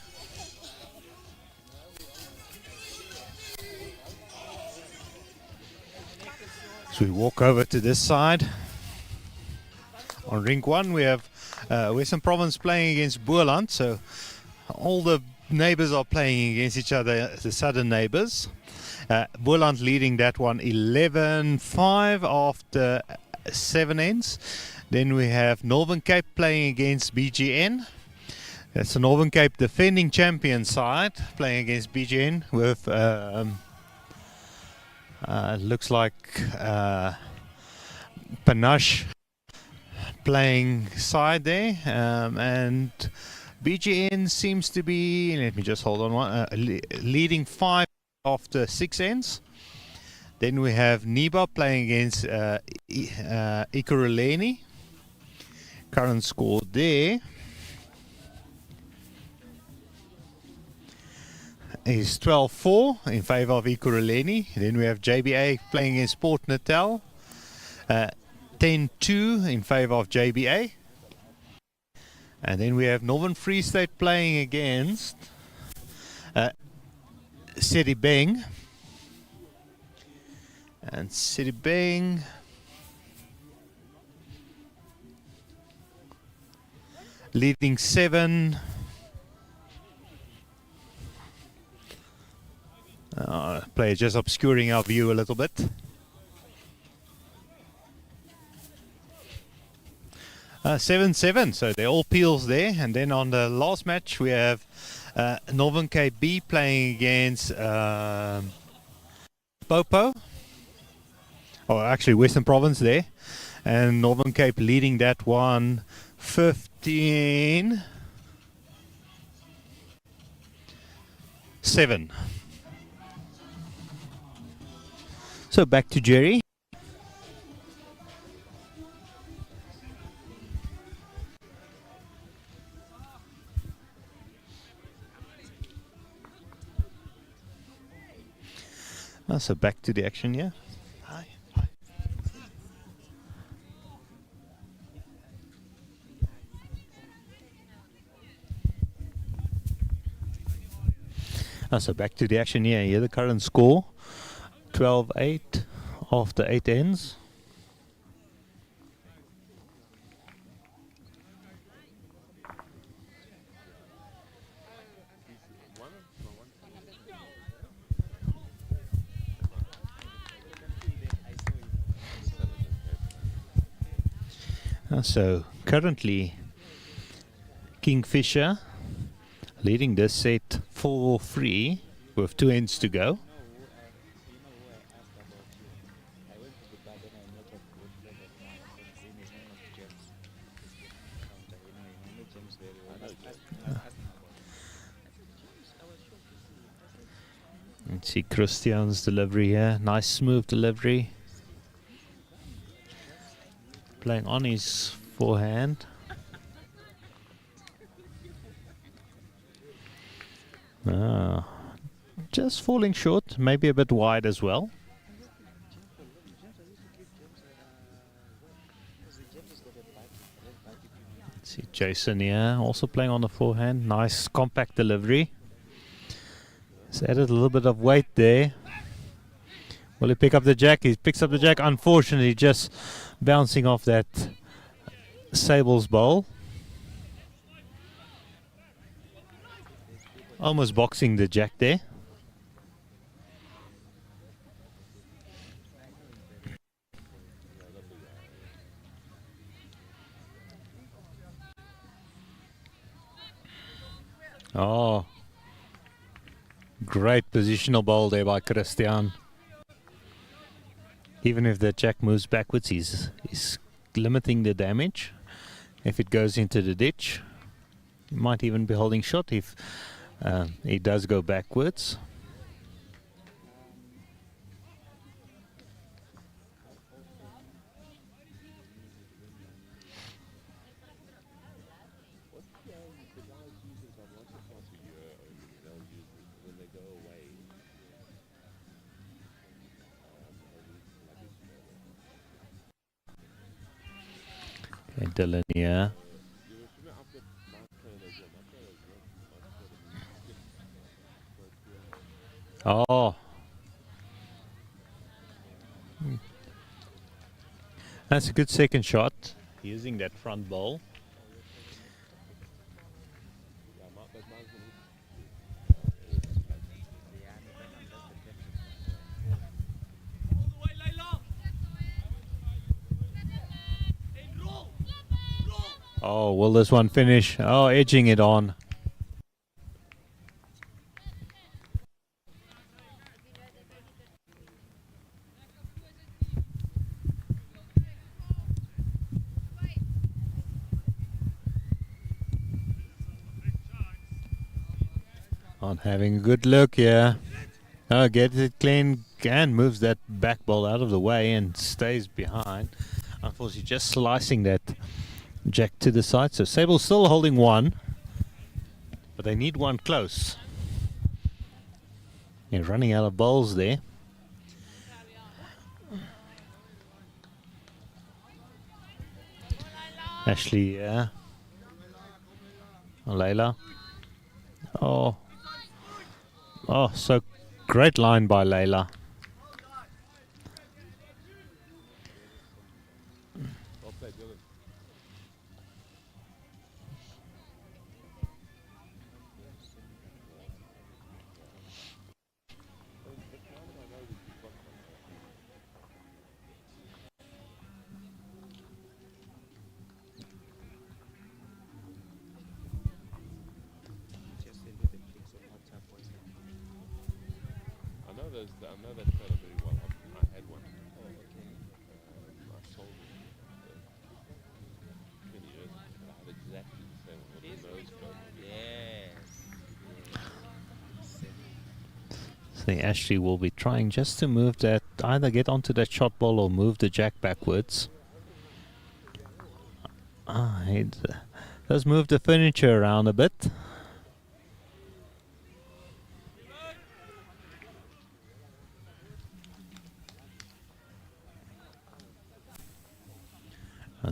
so we walk over to this side. On rink 1 we have Western Province playing against Boland, so all the neighbors are playing against each other, the southern neighbors. Boland leading that one 11-5 after 7 ends. Then we have Northern Cape playing against BGN. That's the Northern Cape defending champion side playing against BGN with looks like Panache playing side there, and BGN seems to be, let me just hold on one, leading 5 after 6 ends. Then we have Niba playing against Ikuruleni. Current score there is 12-4 in favor of Ikuruleni. Then we have JBA playing against Port Natal. 10-2 in favor of JBA. And then we have Northern Free State playing against Sedibeng. And Sedibeng leading 7. Player just obscuring our view a little bit. Seven, so they're all peels there. And then on the last match we have Northern KB playing against Popo. Or actually Western Province there. And Northern Cape leading that one 15-7. So back to Jerry. So back to the action, yeah. Hi. So back to the action, yeah. Here the current score, 12-8 after 8 ends. So currently Kingfisher leading this set 4-3 with 2 ends to go. Let's see Christian's delivery here, nice smooth delivery. Playing on his forehand. Just falling short, maybe a bit wide as well. Let's see Jason here, also playing on the forehand. Nice compact delivery. He's added a little bit of weight there. Will he pick up the jack? He picks up the jack, unfortunately just bouncing off that Sable's bowl. Almost boxing the jack there. Oh, great positional bowl there by Christian. Even if the jack moves backwards, he's limiting the damage. If it goes into the ditch, he might even be holding shot if he does go backwards. Okay, Dylan here. Oh. That's a good second shot, using that front ball. Oh, will this one finish? Oh, edging it on. On having a good look here. Oh, gets it clean. and moves that back ball out of the way and stays behind. Unfortunately, just slicing that jack to the side. So Sable's still holding one, but they need one close. They're running out of balls there. Ashley, Layla. Oh, so great line by Layla. I know that fella very well. I had one. Oh, okay. I sold it 20 years ago. I had exactly the same one with the nose cone. So Ashley will be trying just to move that, either get onto that shot ball or move the jack backwards. It does move the furniture around a bit.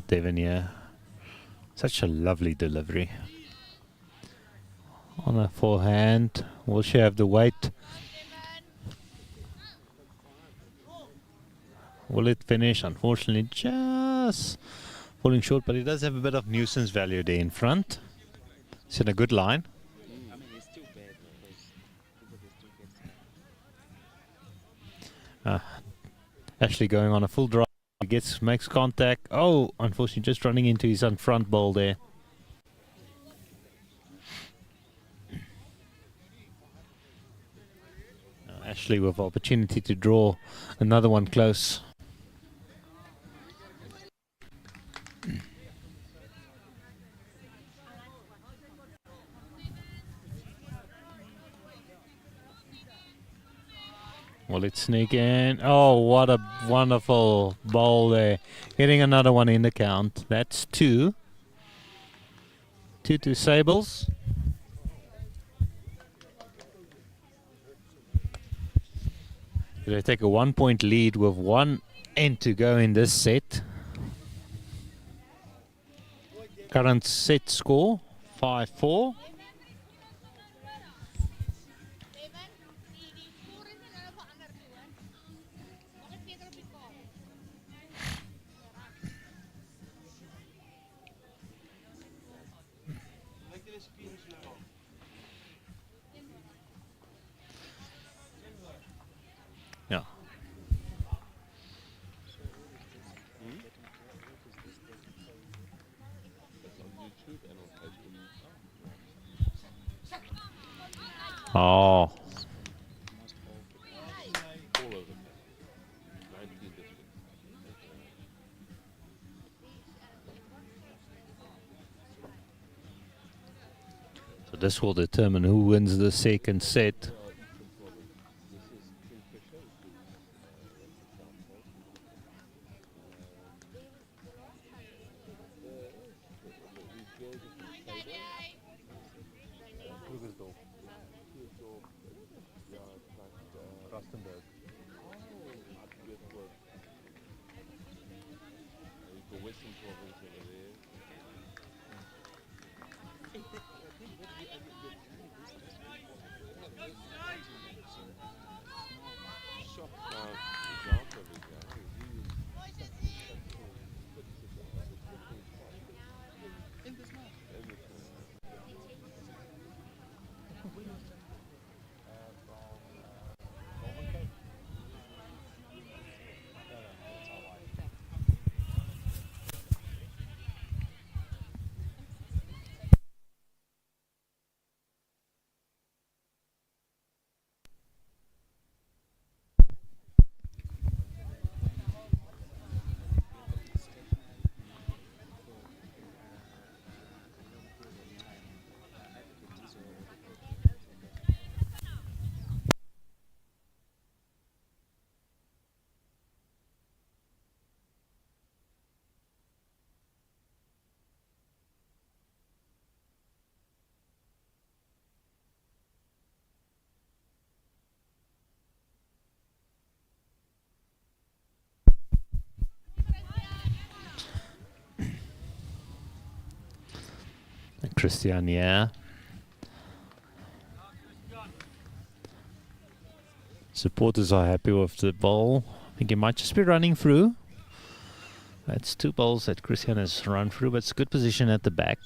Devon, yeah. Such a lovely delivery. On a forehand. Will she have the weight? Will it finish? Unfortunately, just falling short, but it does have a bit of nuisance value there in front. It's in a good line. Actually going on a full drive. He makes contact. Oh, unfortunately, just running into his front ball there. Ashley with opportunity to draw another one close. Will it sneak in? Oh, what a wonderful ball there. Getting another one in the count. That's 2. 2 to Sables. They take a 1-point lead with 1 end to go in this set. Current set score 5-4. Yeah. Oh. So this will determine who wins the second set. Christian, yeah. Supporters are happy with the ball. I think he might just be running through. That's 2 balls that Christian has run through, but it's a good position at the back.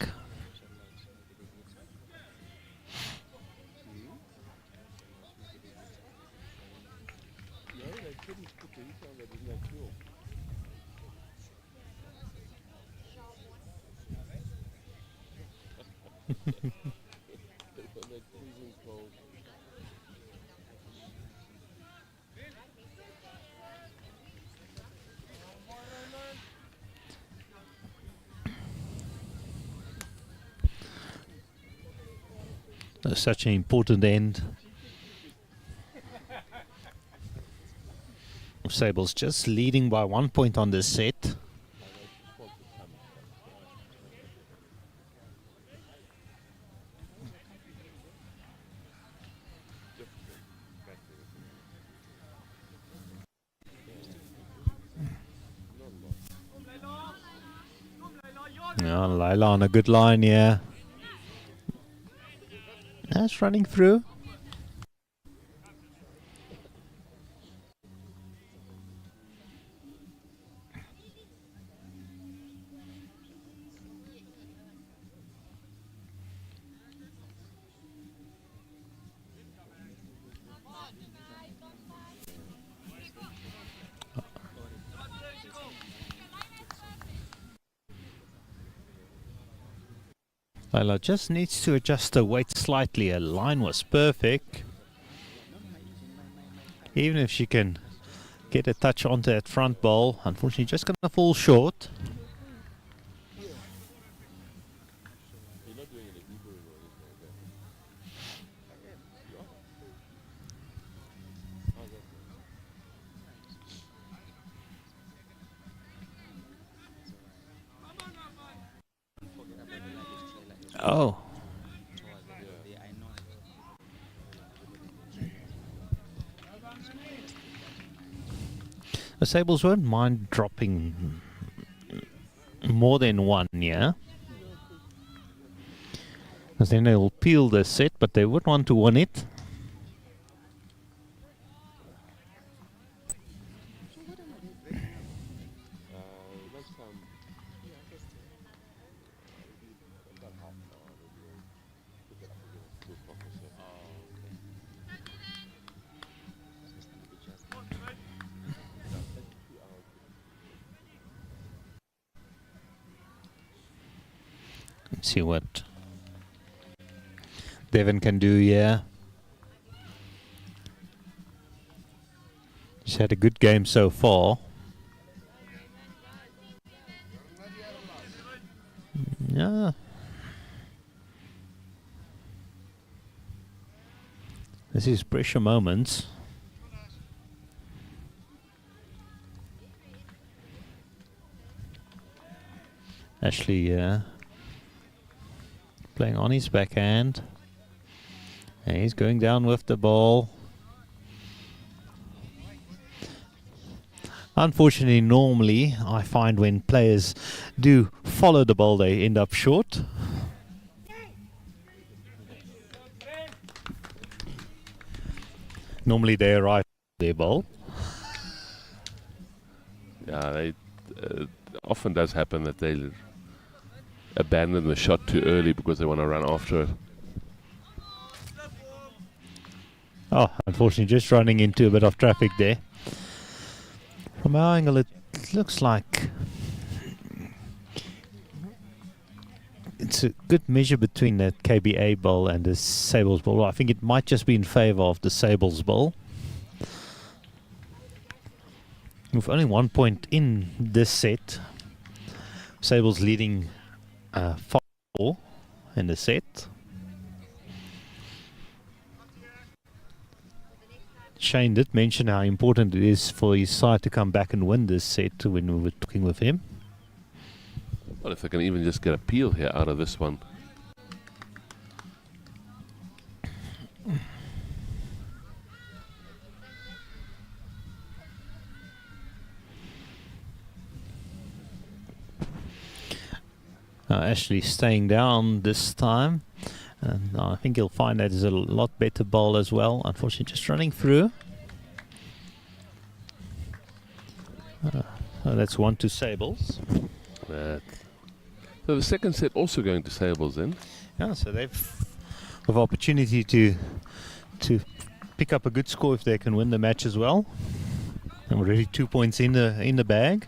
Such an important end. Sable's just leading by 1 point on this set. Yeah, Laila on a good line here. That's running through. Laila just needs to adjust her weight slightly. Her line was perfect. Even if she can get a touch onto that front ball, unfortunately just going to fall short. Oh. The Sables won't mind dropping more than 1, yeah? Because then they'll peel the set, but they would want to win it. Let's see what Devon can do here. He's had a good game so far. Yeah. This is pressure moments. Ashley playing on his backhand. And he's going down with the ball. Unfortunately, normally I find when players do follow the ball, they end up short. Normally they arrive at their ball. Yeah, they often does happen that they abandon the shot too early because they want to run after it. Oh, unfortunately, just running into a bit of traffic there. From our angle, it looks like it's a good measure between that KBA ball and the Sables ball. I think it might just be in favour of the Sables ball. With only 1 point in this set, Sables leading 5-4 in the set. Shane did mention how important it is for his side to come back and win this set when we were talking with him. Well, if they can even just get a peel here out of this one. Ashley staying down this time. And I think he'll find that is a lot better bowl as well. Unfortunately, just running through. So that's 1 to Sables. So the second set also going to Sables then. Yeah, so they've have opportunity to pick up a good score if they can win the match as well. And already 2 points in the bag.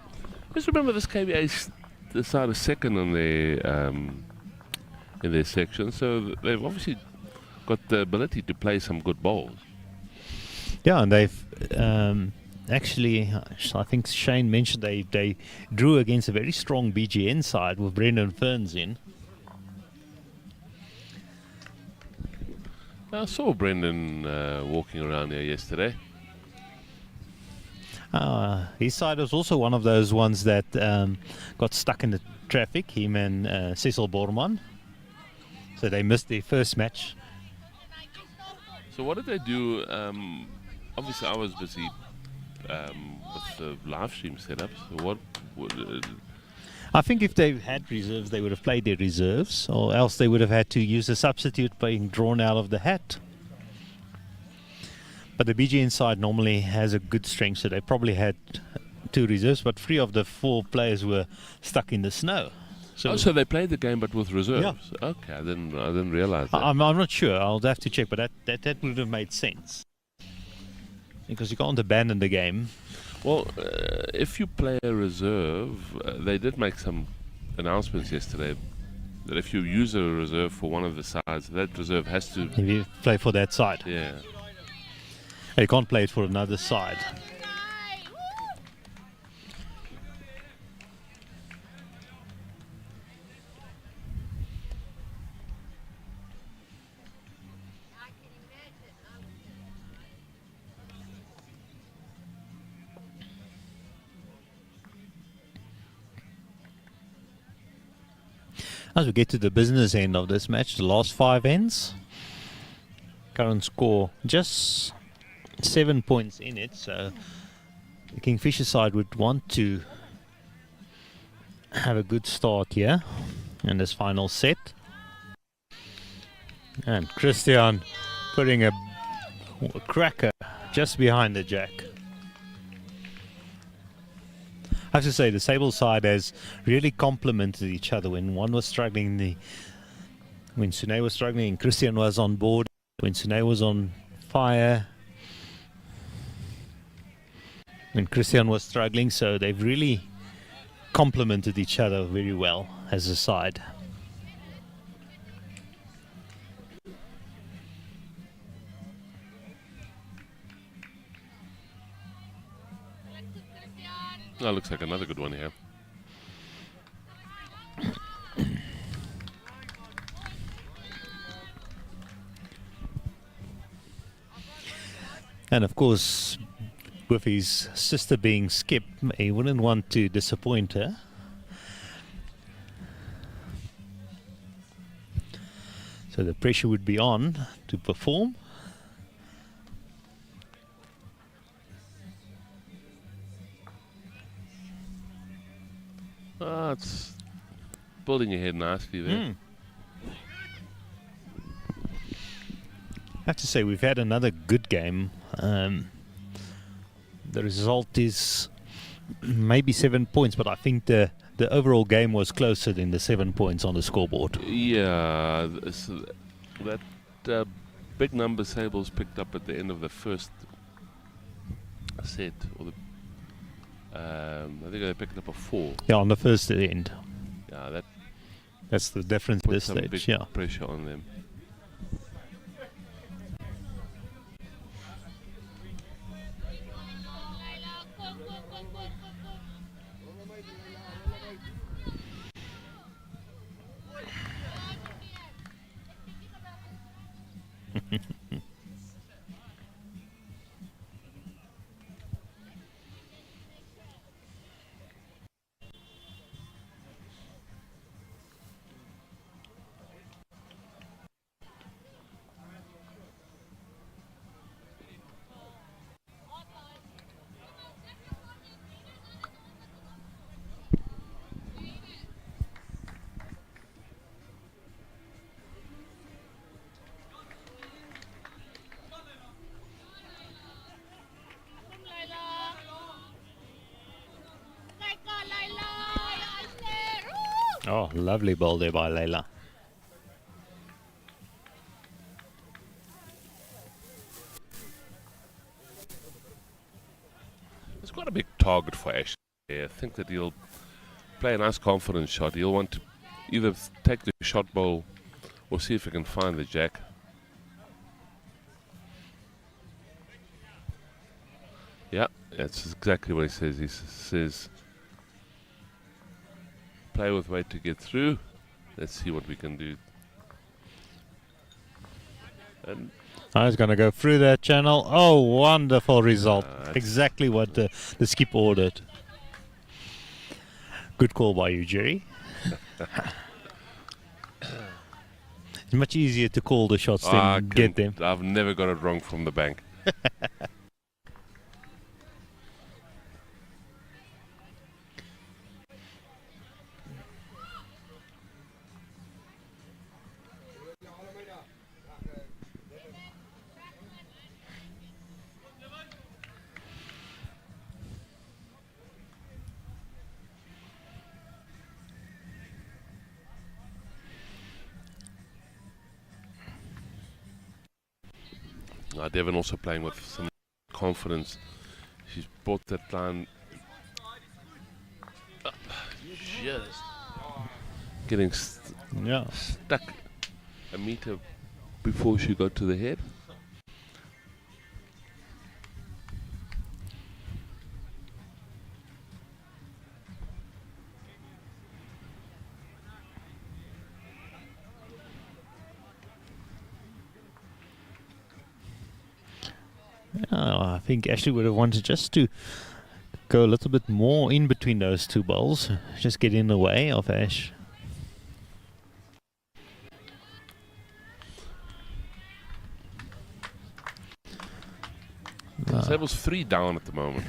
Just remember this KBA decided second on their in their section, so they've obviously got the ability to play some good bowls. Yeah, and they've actually, I think Shane mentioned they drew against a very strong BGN side with Brendan Ferns in. I saw Brendan walking around here yesterday. His side was also one of those ones that got stuck in the traffic, him and Cecil Borman. So they missed their first match. So what did they do? Obviously, I was busy with the live stream setup. So what? I think if they had reserves, they would have played their reserves, or else they would have had to use a substitute being drawn out of the hat. But the BGN side normally has a good strength, so they probably had 2 reserves, but 3 of the 4 players were stuck in the snow. So they played the game but with reserves. Yeah. Okay, I didn't realize that. I'm not sure. I'll have to check, but that would have made sense because you can't abandon the game. Well, if you play a reserve, they did make some announcements yesterday that if you use a reserve for one of the sides, that reserve has to... If you play for that side. Yeah. You can't play it for another side. As we get to the business end of this match, the last 5 ends, current score just 7 points in it, so the Kingfisher side would want to have a good start here in this final set. And Christian putting a cracker just behind the jack. I have to say the Sable side has really complemented each other. When one was struggling, when Sune was struggling and Christian was on board, when Sune was on fire, when Christian was struggling, so they've really complemented each other very well as a side. Oh, looks like another good one here. And of course, with his sister being Skip, he wouldn't want to disappoint her. So the pressure would be on to perform. Oh, it's building your head nicely there. I have to say we've had another good game. The result is maybe 7 points, but I think the overall game was closer than the 7 points on the scoreboard. Yeah, that big number Sables picked up at the end of the first set, or I think they picked up a 4. Yeah, on the first end. Yeah, that's the difference put this some stage. big Yeah, pressure on them. Oh, lovely ball there by Leila. It's quite a big target for Ash. I think that he'll play a nice confidence shot. He'll want to either take the shot ball or see if he can find the jack. Yeah, that's exactly what he says. He says, play with weight to get through. Let's see what we can do. And I was going to go through that channel. Oh, wonderful result. Exactly what the skip ordered. Good call by you, Jerry. It's much easier to call the shots than get them. I've never got it wrong from the bank. Devon also playing with some confidence. She's brought that line up. Just getting stuck a meter before she got to the head. I think Ashley would have wanted just to go a little bit more in between those two balls. Just get in the way of Ash. Sable's 3 down at the moment.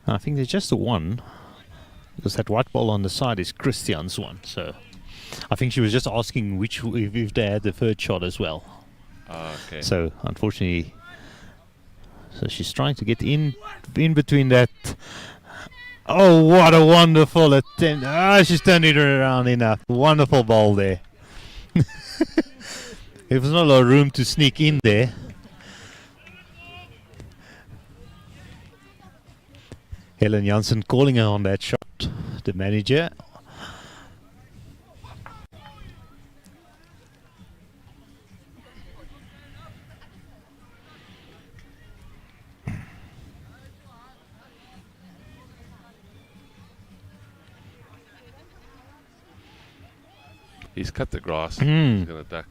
I think there's just the one, because that white ball on the side is Christian's one. So I think she was just asking if they had the third shot as well. Okay. So unfortunately, so she's trying to get in between that. Oh, what a wonderful attempt! She's turned it around enough. Wonderful ball there. There was not a lot of room to sneak in there. Helen Janssen calling her on that shot, the manager. He's cut the grass. He's going to duck.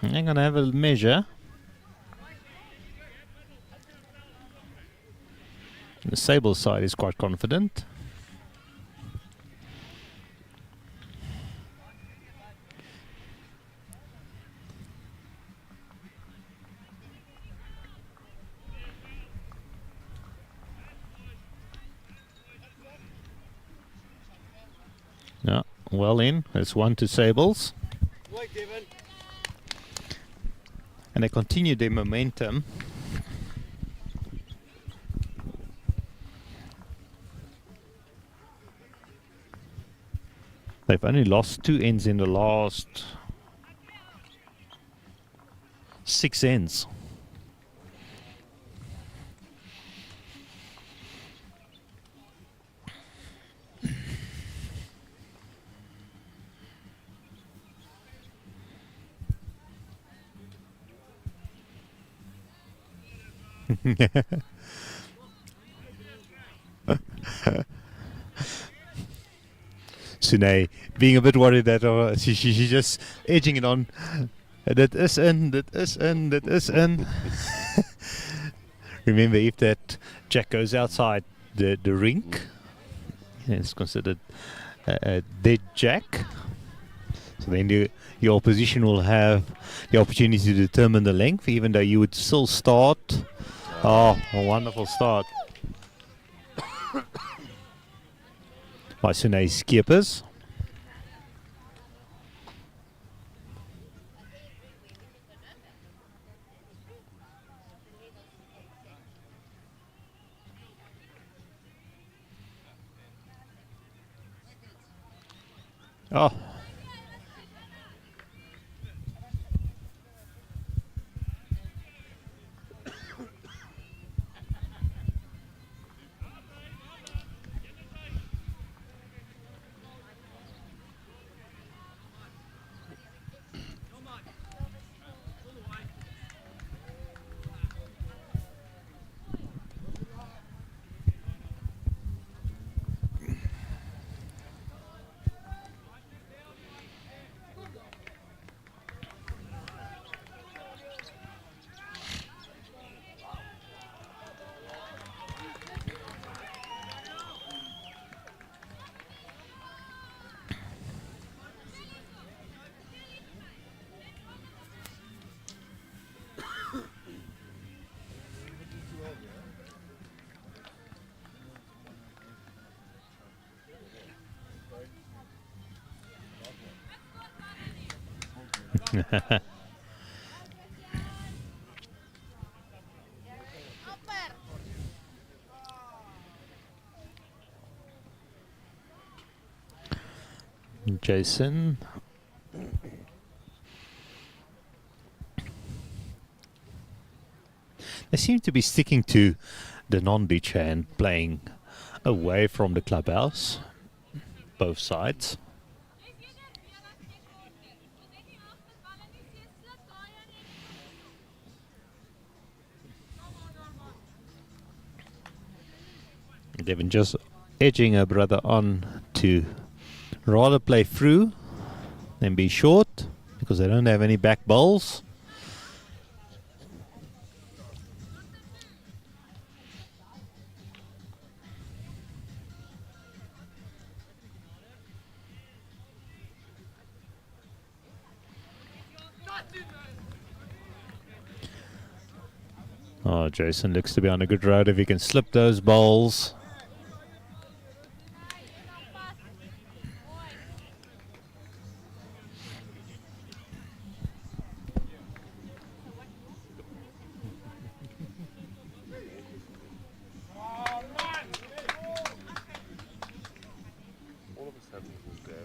I'm going to have a measure. The Sable side is quite confident. Yeah, well in. It's 1 to Sables. And they continue their momentum. They've only lost 2 ends in the last 6 ends. Sune being a bit worried that she's just edging it on. That is in, that is in, that is in. Remember, if that jack goes outside the rink, it's considered a dead jack. So then your opposition will have the opportunity to determine the length, even though you would still start. Oh, a wonderful start by Sunay Skippers. Oh. Jason. They seem to be sticking to the non-beach hand, playing away from the clubhouse, both sides. Devin just edging her brother on to rather play through than be short, because they don't have any back bowls. Oh, Jason looks to be on a good road if he can slip those bowls. All of a sudden, he's there.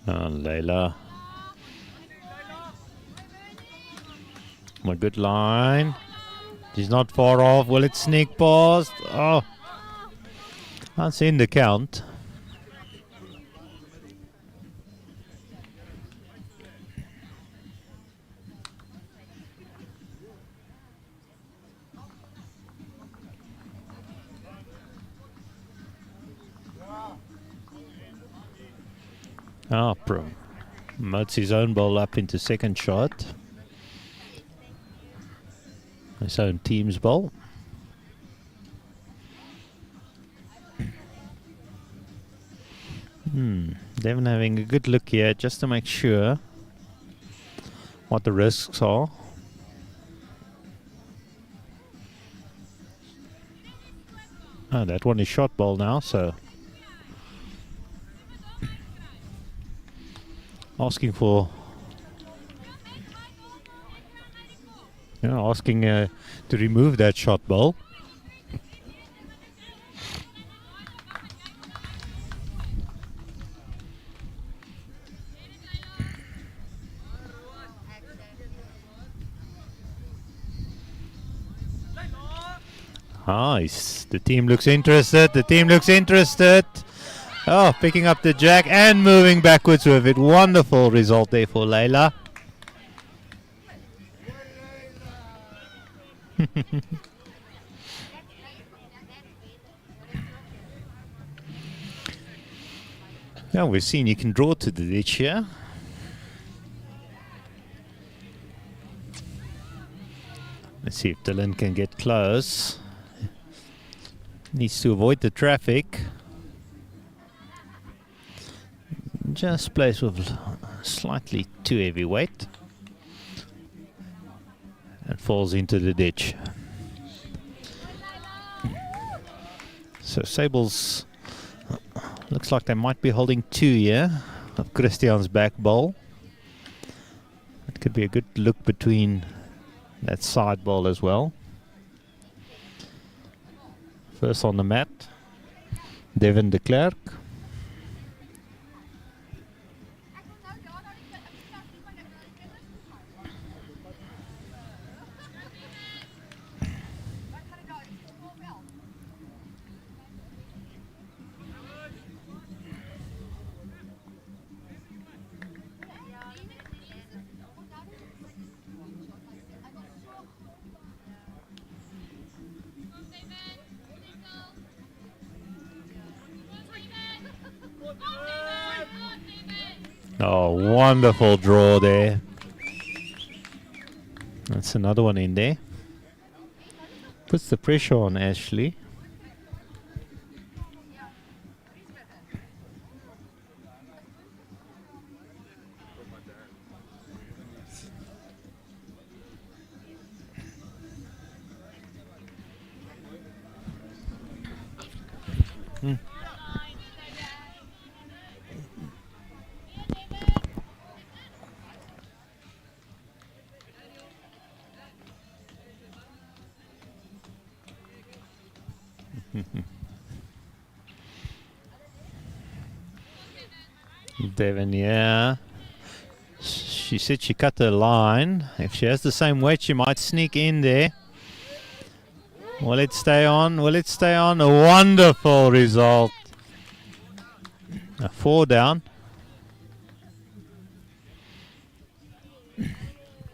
Oh, Layla. My good line. She's not far off. Will it sneak past? Oh. Can't see in the count. Ah, promotes his own ball up into second shot. His own team's ball. Devin having a good look here just to make sure what the risks are. Oh, that one is shot ball now, so asking for to remove that shot ball. Nice. The team looks interested. The team looks interested. Oh, picking up the jack and moving backwards with it. Wonderful result there for Layla. Yeah, we've seen you can draw to the ditch here. Let's see if Dylan can get close. Needs to avoid the traffic. Just plays with slightly too heavy weight. And falls into the ditch. So Sables looks like they might be holding 2 here of Christian's back ball. It could be a good look between that side ball as well. First on the mat, Devin de Klerk. Oh, wonderful draw there. That's another one in there. Puts the pressure on Ashley. Devin, yeah. She said she cut her line. If she has the same weight, she might sneak in there. Will it stay on? Will it stay on? A wonderful result. A 4 down.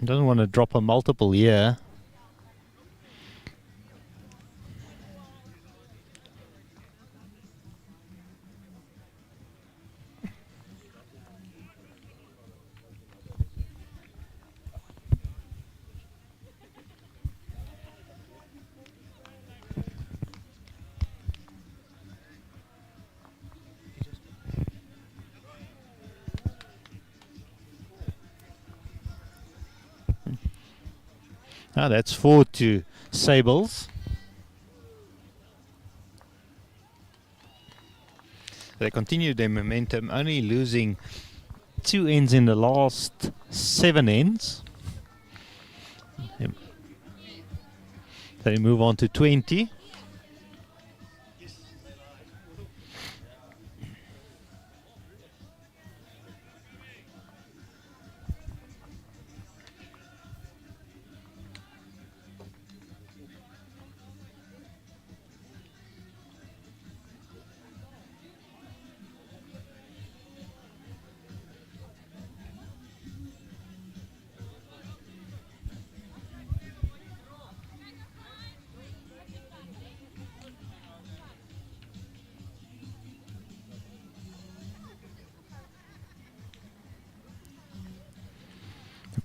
Doesn't want to drop a multiple here. Ah, that's 4 to Sables. They continue their momentum, only losing 2 ends in the last 7 ends. They move on to 20.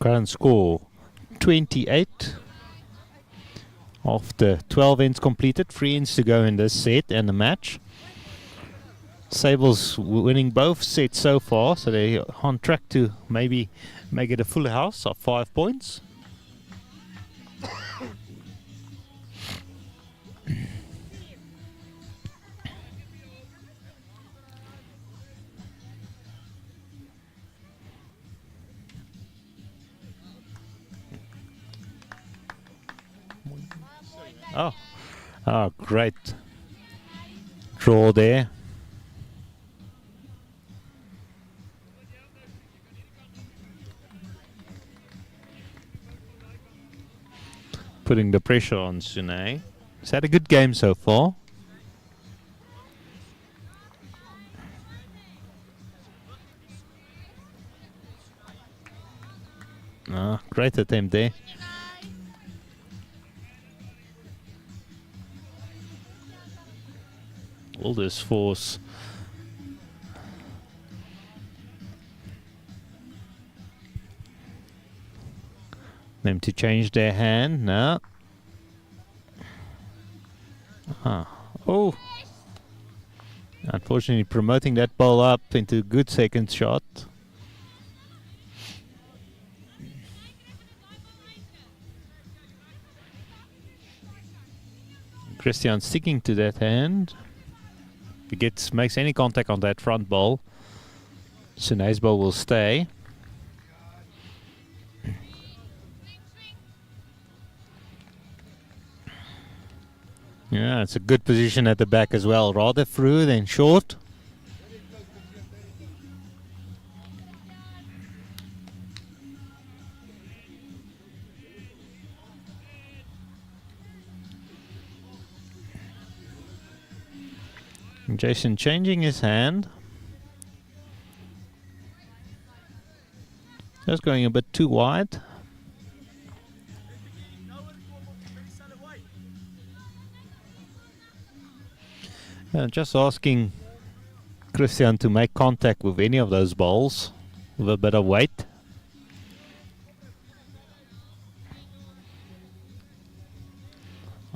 Current score 28 after 12 ends completed, 3 ends to go in this set and the match. Sables winning both sets so far, so they're on track to maybe make it a full house of 5 points. Oh, great draw there. Putting the pressure on Sune. He's had a good game so far. Great attempt there. All this force Them to change their hand now. Oh. Unfortunately, promoting that ball up into a good second shot. Christian sticking to that hand. If he makes any contact on that front ball, Sine's ball will stay. Yeah, it's a good position at the back as well. Rather through than short. Jason changing his hand. Just going a bit too wide. Just asking Christian to make contact with any of those balls with a bit of weight.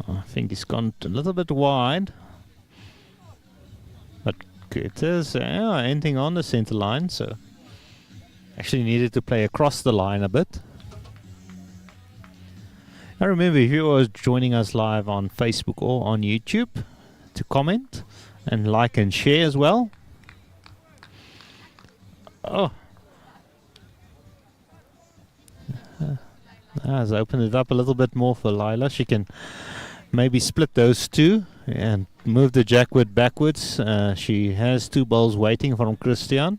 I think he's gone a little bit wide. But it is anything on the center line, so actually needed to play across the line a bit. Now remember, if you are joining us live on Facebook or on YouTube, to comment and like and share as well. Oh, has opened it up a little bit more for Lila. She can maybe split those two and move the jackwood backwards. She has two balls waiting from Christian.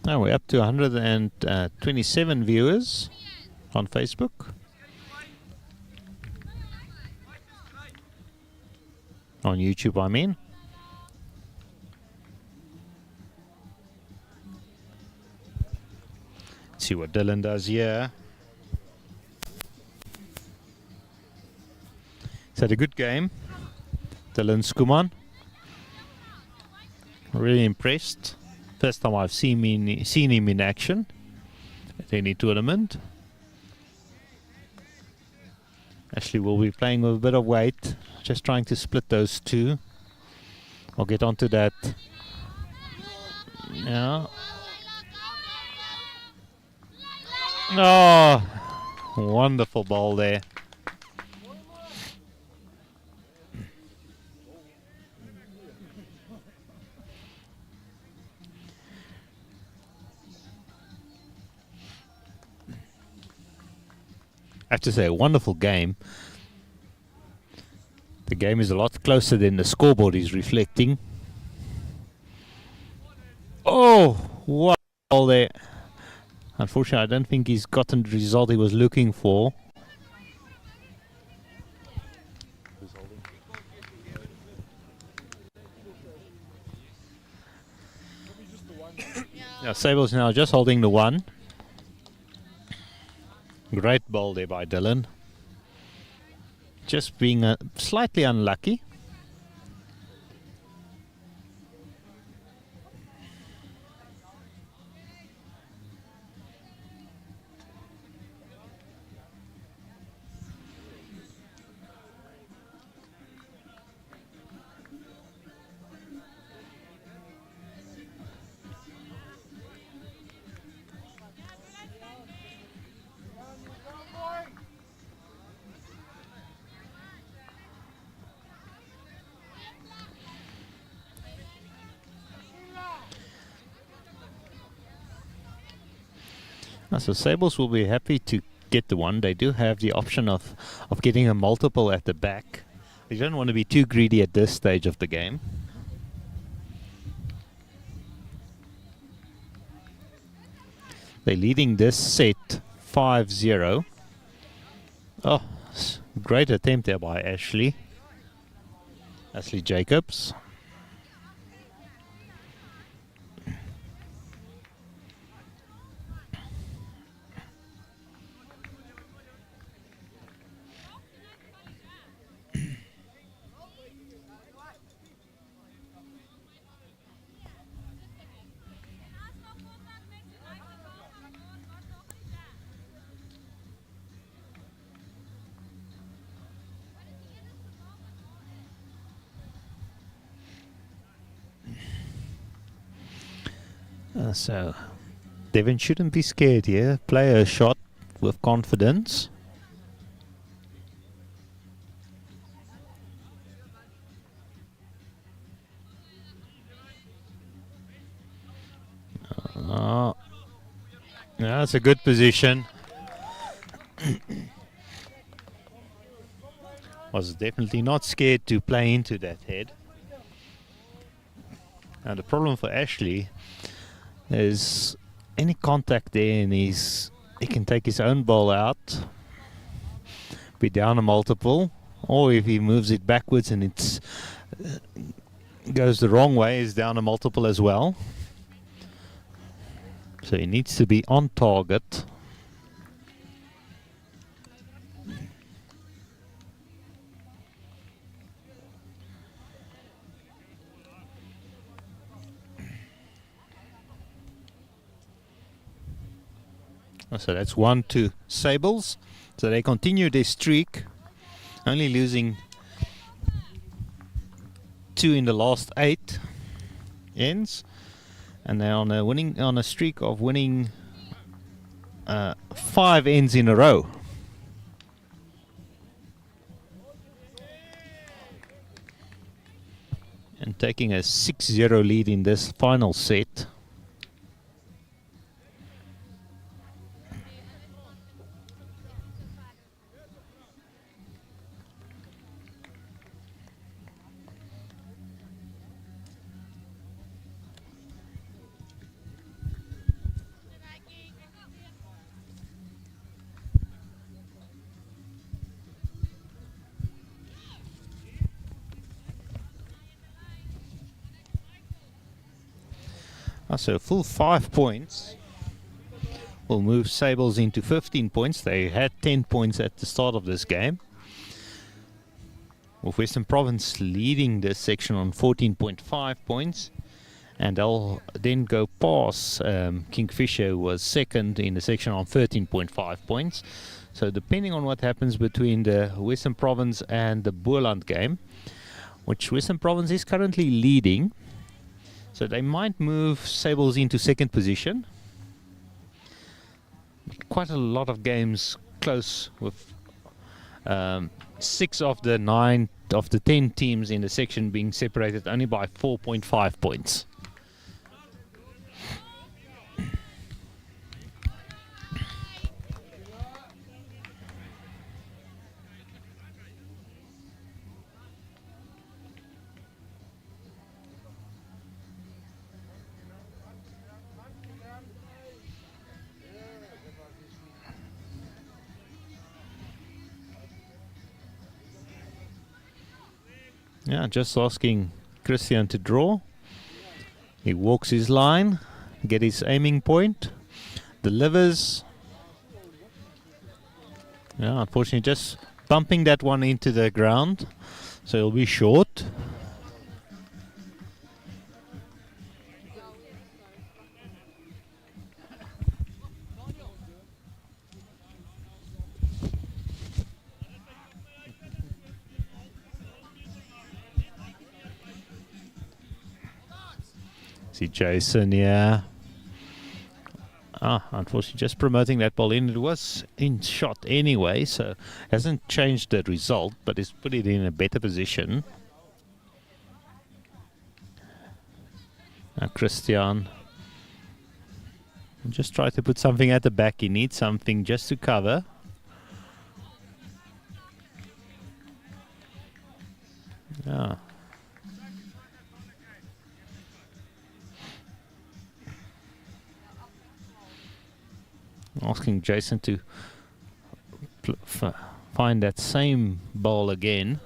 Now we're up to 127 viewers on Facebook. On YouTube, I mean. Let's see what Dylan does here. He's had a good game. Dylan Skuman. Really impressed. First time I've seen him in action at any tournament. Actually, we'll be playing with a bit of weight, just trying to split those two. I'll get onto that. Yeah. Oh, wonderful ball there. I have to say, a wonderful game. The game is a lot closer than the scoreboard is reflecting. Oh, what a ball there. Unfortunately, I don't think he's gotten the result he was looking for. Yeah, Sable's now just holding the one. Great ball there by Dylan. Just being slightly unlucky. So Sables will be happy to get the one. They do have the option of getting a multiple at the back. They don't want to be too greedy at this stage of the game. They're leading this set 5-0. Oh, Great attempt there by Ashley Jacobs. So Devon shouldn't be scared here. Play a shot with confidence. That's a good position. Was definitely not scared to play into that head. And the problem for Ashley is any contact there, and he can take his own ball out, be down a multiple, or if he moves it backwards and it goes the wrong way, is down a multiple as well. So he needs to be on target. So that's 1 to Sables. So they continue their streak, only losing 2 in the last 8 ends, and they're on a streak of winning 5 ends in a row. And taking a 6-0 lead in this final set. So full 5 points will move Sables into 15 points. They had 10 points at the start of this game, with Western Province leading this section on 14.5 points, and they'll then go past Kingfisher, who was second in the section on 13.5 points. So depending on what happens between the Western Province and the Boerland game, which Western Province is currently leading, so they might move Sables into second position. Quite a lot of games close, with 6 of the 10 teams in the section being separated only by 4.5 points. Yeah, just asking Christian to draw. He walks his line, get his aiming point, delivers. Yeah, unfortunately just bumping that one into the ground, so it'll be short. See Jason, yeah. Unfortunately just promoting that ball in. It was in shot anyway, so hasn't changed the result, but it's put it in a better position. Now Christian just try to put something at the back. He needs something just to cover. Yeah. Asking Jason to find that same ball again.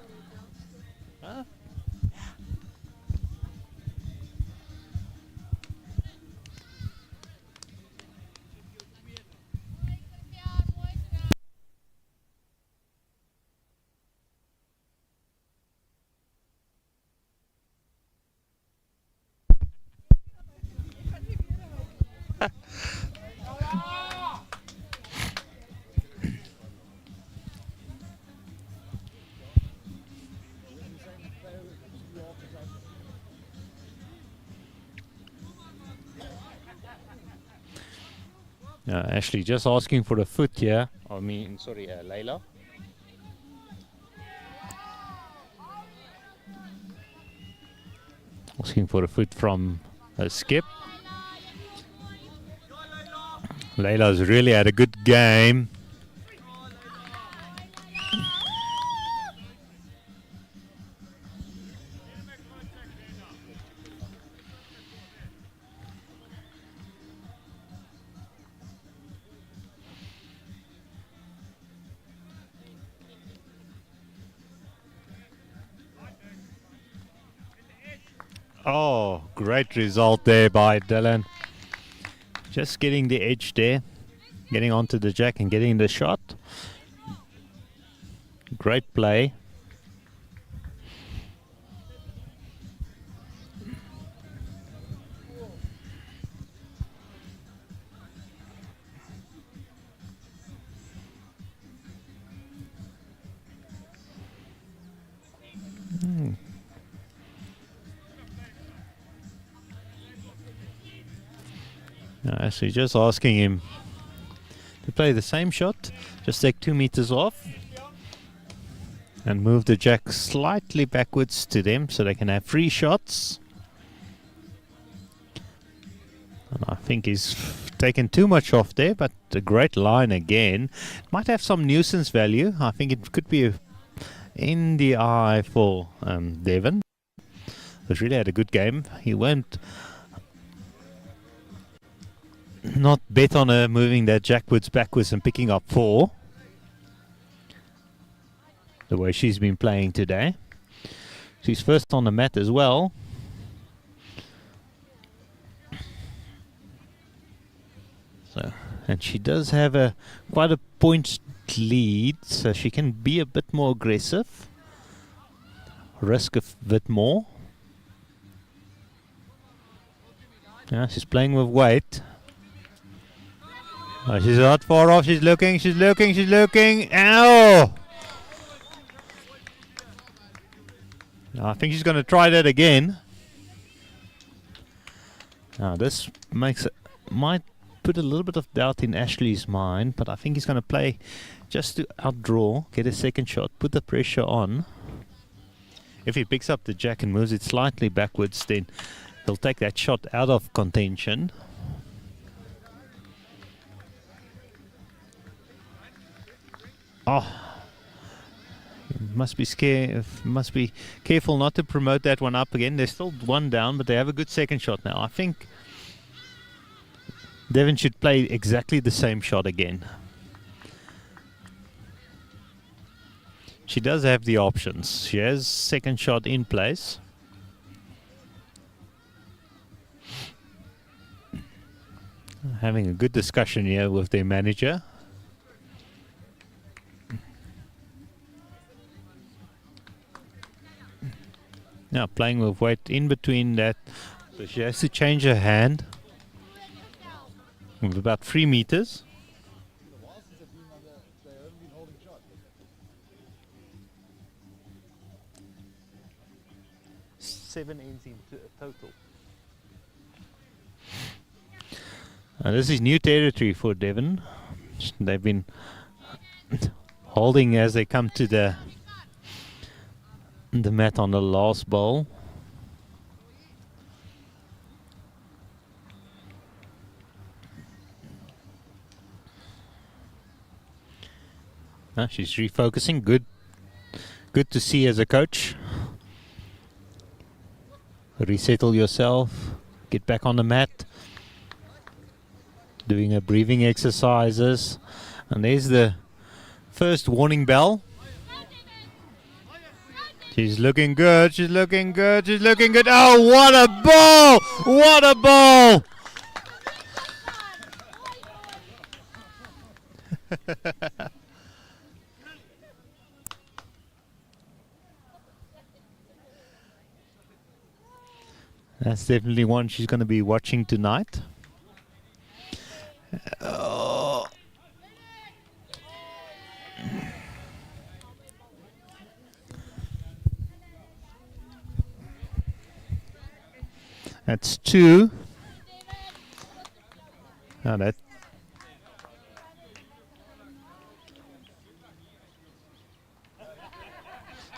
Ashley just asking for a foot here. I mean, sorry, Layla. Asking for a foot from Skip. Layla's really had a good game. Oh, great result there by Dylan. Just getting the edge there, getting onto the jack and getting the shot. Great play. So just asking him to play the same shot, just take 2 meters off and move the jack slightly backwards to them so they can have free shots. And I think he's taken too much off there, but a great line again. Might have some nuisance value. I think it could be in the eye for Devon. He's really had a good game. He went not bet on her moving that jackwards backwards and picking up 4 the way she's been playing today. She's first on the mat as well. So, and she does have quite a point lead, so she can be a bit more aggressive, risk a bit more. Yeah, she's playing with weight. Oh, she's not far off. She's looking. Ow! I think she's going to try that again. Now this might put a little bit of doubt in Ashley's mind, but I think he's going to play just to outdraw, get a second shot, put the pressure on. If he picks up the jack and moves it slightly backwards, then he'll take that shot out of contention. Oh, must be careful not to promote that one up again. They're still 1 down, but they have a good second shot now. I think Devon should play exactly the same shot again. She does have the options. She has second shot in place. Having a good discussion here with their manager. Now playing with weight in between that, so she has to change her hand with about 3 meters. Seven ends in total. This is new territory for Devon. They've been holding as they come to the mat on the last ball. She's refocusing. Good to see as a coach. Resettle yourself. Get back on the mat. Doing her breathing exercises. And there's the First warning bell. She's looking good. She's looking good. She's looking good. Oh, what a ball! What a ball! That's definitely one she's going to be watching tonight. Oh. That's 2. Now that.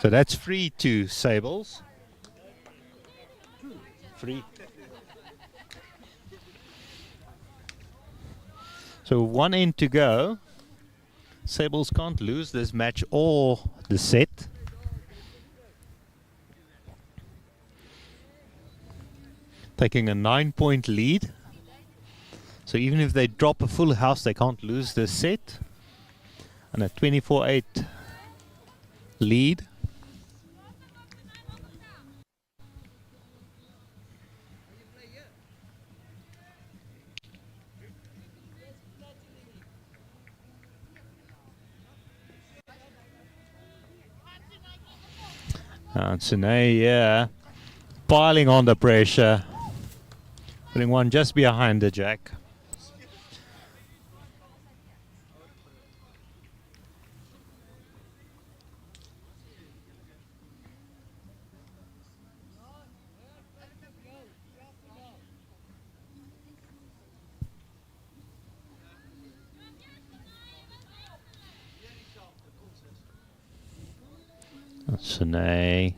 So that's free to Sables. Free. So 1 end to go. Sables can't lose this match or the set. Taking a 9-point lead. So even if they drop a full house, they can't lose this set. And a 24-8 lead. Sine, yeah, piling on the pressure. Putting one just behind the jack. Sine.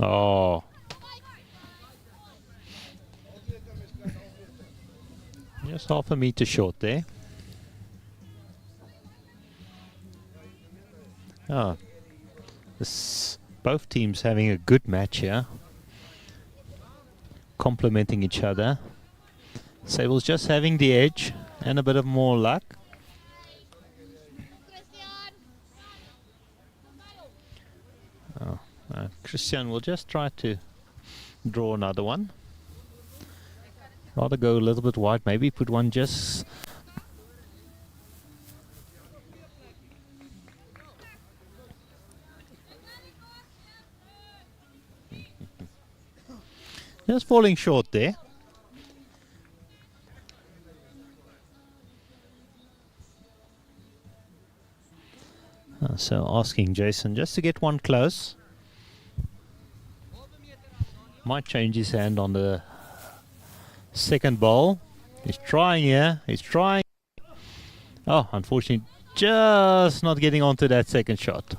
Oh. Just half a meter short there. Oh. Both teams having a good match here. Complementing each other. Sable's just having the edge and a bit of more luck. Oh, Christian will just try to draw another one. Rather go a little bit wide, maybe put one just... just falling short there. So asking Jason just to get one close. Might change his hand on the second ball. He's trying here. He's trying. Oh, unfortunately, just not getting onto that second shot.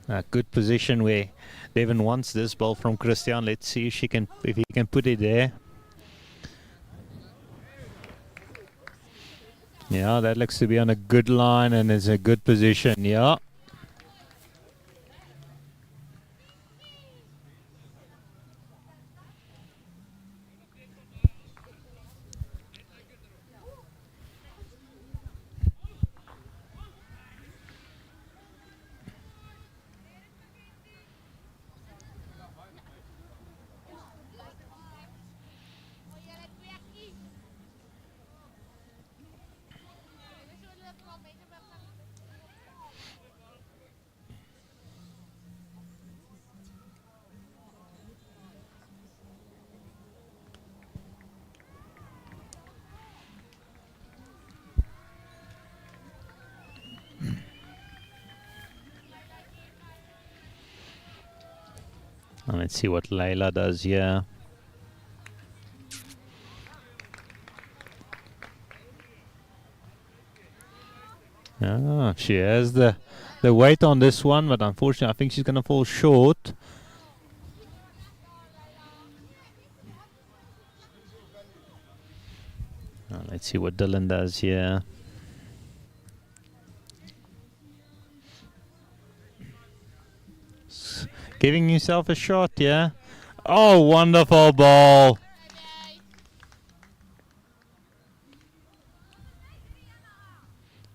A good position where Devon wants this ball from Christian. Let's see if he can put it there. Yeah, that looks to be on a good line and is a good position. Yeah. Let's see what Layla does here. Ah, she has the weight on this one, but unfortunately I think she's going to fall short. Let's see what Dylan does here. Giving himself a shot, yeah. Oh, wonderful ball.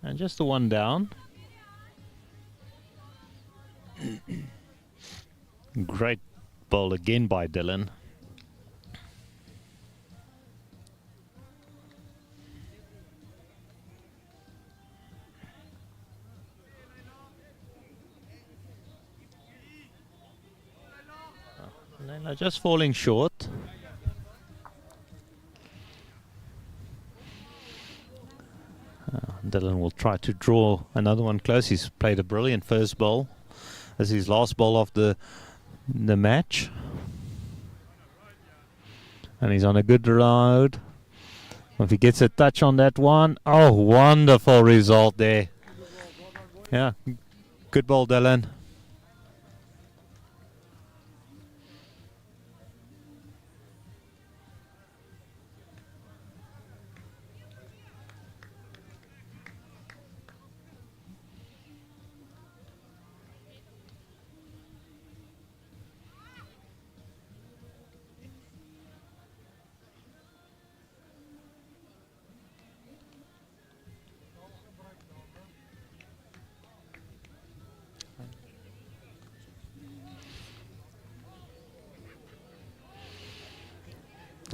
And just the one down. Great ball again by Dylan. Leila just falling short. Dylan will try to draw another one close. He's played a brilliant first ball. This is his last ball of the match. And he's on a good road. If he gets a touch on that one, oh, wonderful result there. Yeah, good ball, Dylan.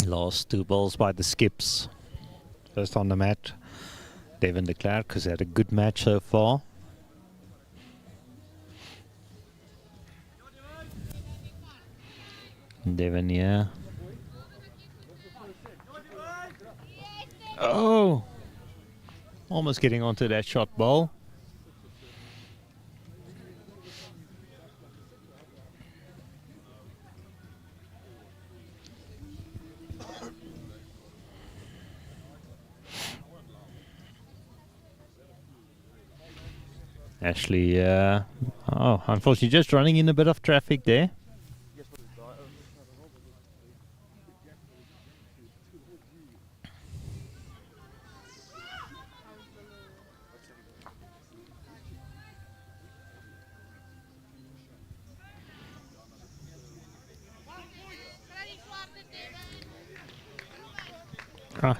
Last two balls by the skips. First on the mat, Devin de Klerk has had a good match so far. Devin, yeah. Oh! Almost getting onto that shot ball. Ashley, oh, unfortunately just running in a bit of traffic there.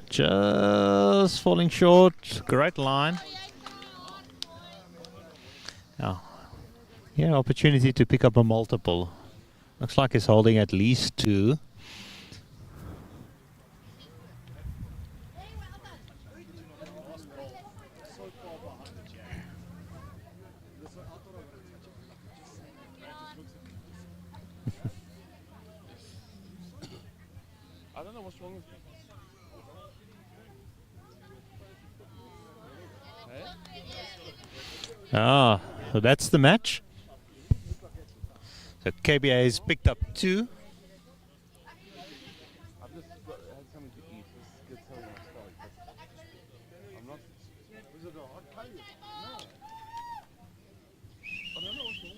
Just falling short. Great line. Oh, yeah, opportunity to pick up a multiple. Looks like he's holding at least two. I don't know what's wrong with me. Ah, so that's the match. So KBA has picked up two. I've just had something to eat. Let's get something to start. I'm not. Is it a hot pie? No. I don't know what's wrong.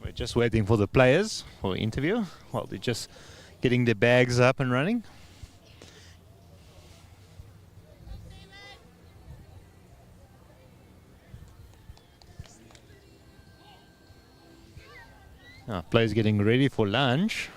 We're just waiting for the players for the interview. Well, they're just getting their bags up and running. Players getting ready for lunch.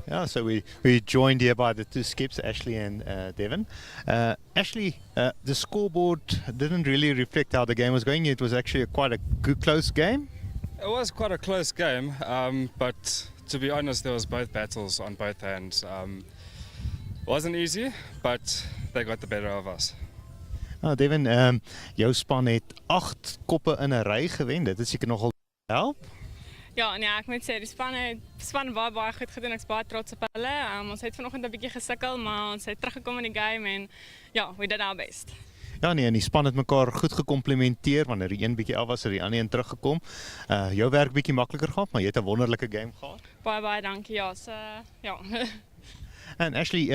Yeah, so we joined here by the two skips, Ashley and Devon. Ashley, the scoreboard didn't really reflect how the game was going. It was actually quite a good, close game. It was quite a close game, but to be honest, there was both battles on both ends. Wasn't easy, but they got the better of us. Devon, jou span het 8 koppe in 'n ry gewen. Dit is seker nogal help. Ja, nee, ek moet sê die span baie goed gedoen. Ek's baie trots op hulle. Ons het vanoggend 'n bietjie gesukkel, maar ons het teruggekom in die game en ja, we did our best. Ja nee, en die span het mekaar goed gekomplementeer. Wanneer die een bietjie af was, het die ander een teruggekom. Jou werk bietjie makliker gehad, maar jy het 'n wonderlike game gehad. Baie dankie. Ja, so ja. And Ashley,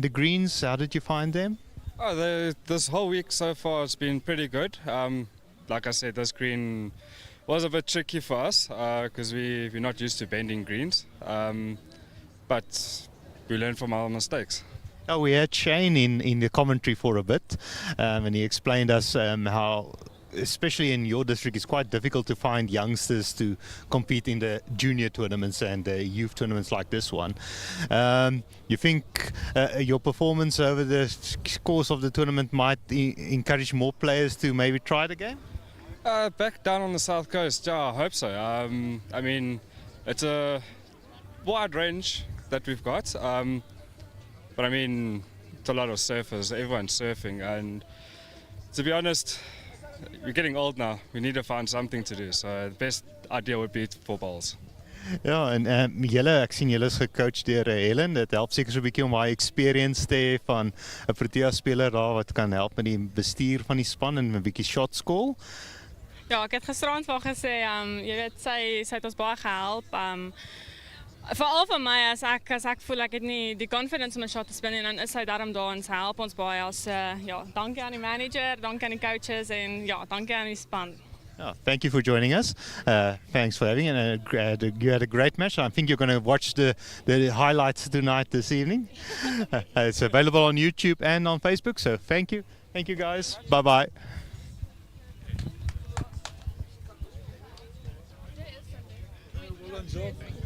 the Greens, how did you find them? This whole week so far has been pretty good. Like I said, this green was a bit tricky for us because we're not used to bending greens, but we learned from our mistakes. Oh, we had Shane in the commentary for a bit, and he explained us how, especially in your district, it's quite difficult to find youngsters to compete in the junior tournaments and the youth tournaments like this one. You think your performance over the course of the tournament might encourage more players to maybe try the game? Back down on the south coast, yeah, I hope so. I mean, it's a wide range that we've got, but I mean, it's a lot of surfers, everyone's surfing, and to be honest, we're getting old now, we need to find something to do, so the best idea would be for bowls. Ja, en ek sien julle is gecoach deur Helen. Dit help seker so 'n bietjie om daai experience te hê van 'n Protea speler daar wat kan help met die bestuur van die span en 'n bietjie shots call. Ja, ek het gisterand vir haar gesê, jy weet sy het ons baie gehelp. Veral vir my as ek voel ek het nie die confidence om 'n shot te spin en dan is sy daarom daar en sy help ons baie. As ja, dankie aan die manager, dankie aan die coaches en ja, dankie aan die span. Yeah, thank you for joining us. Thanks for having it. You had a great match. I think you're going to watch the highlights tonight this evening. It's available on YouTube and on Facebook. So thank you. Thank you guys. Bye bye. Well done, Joe.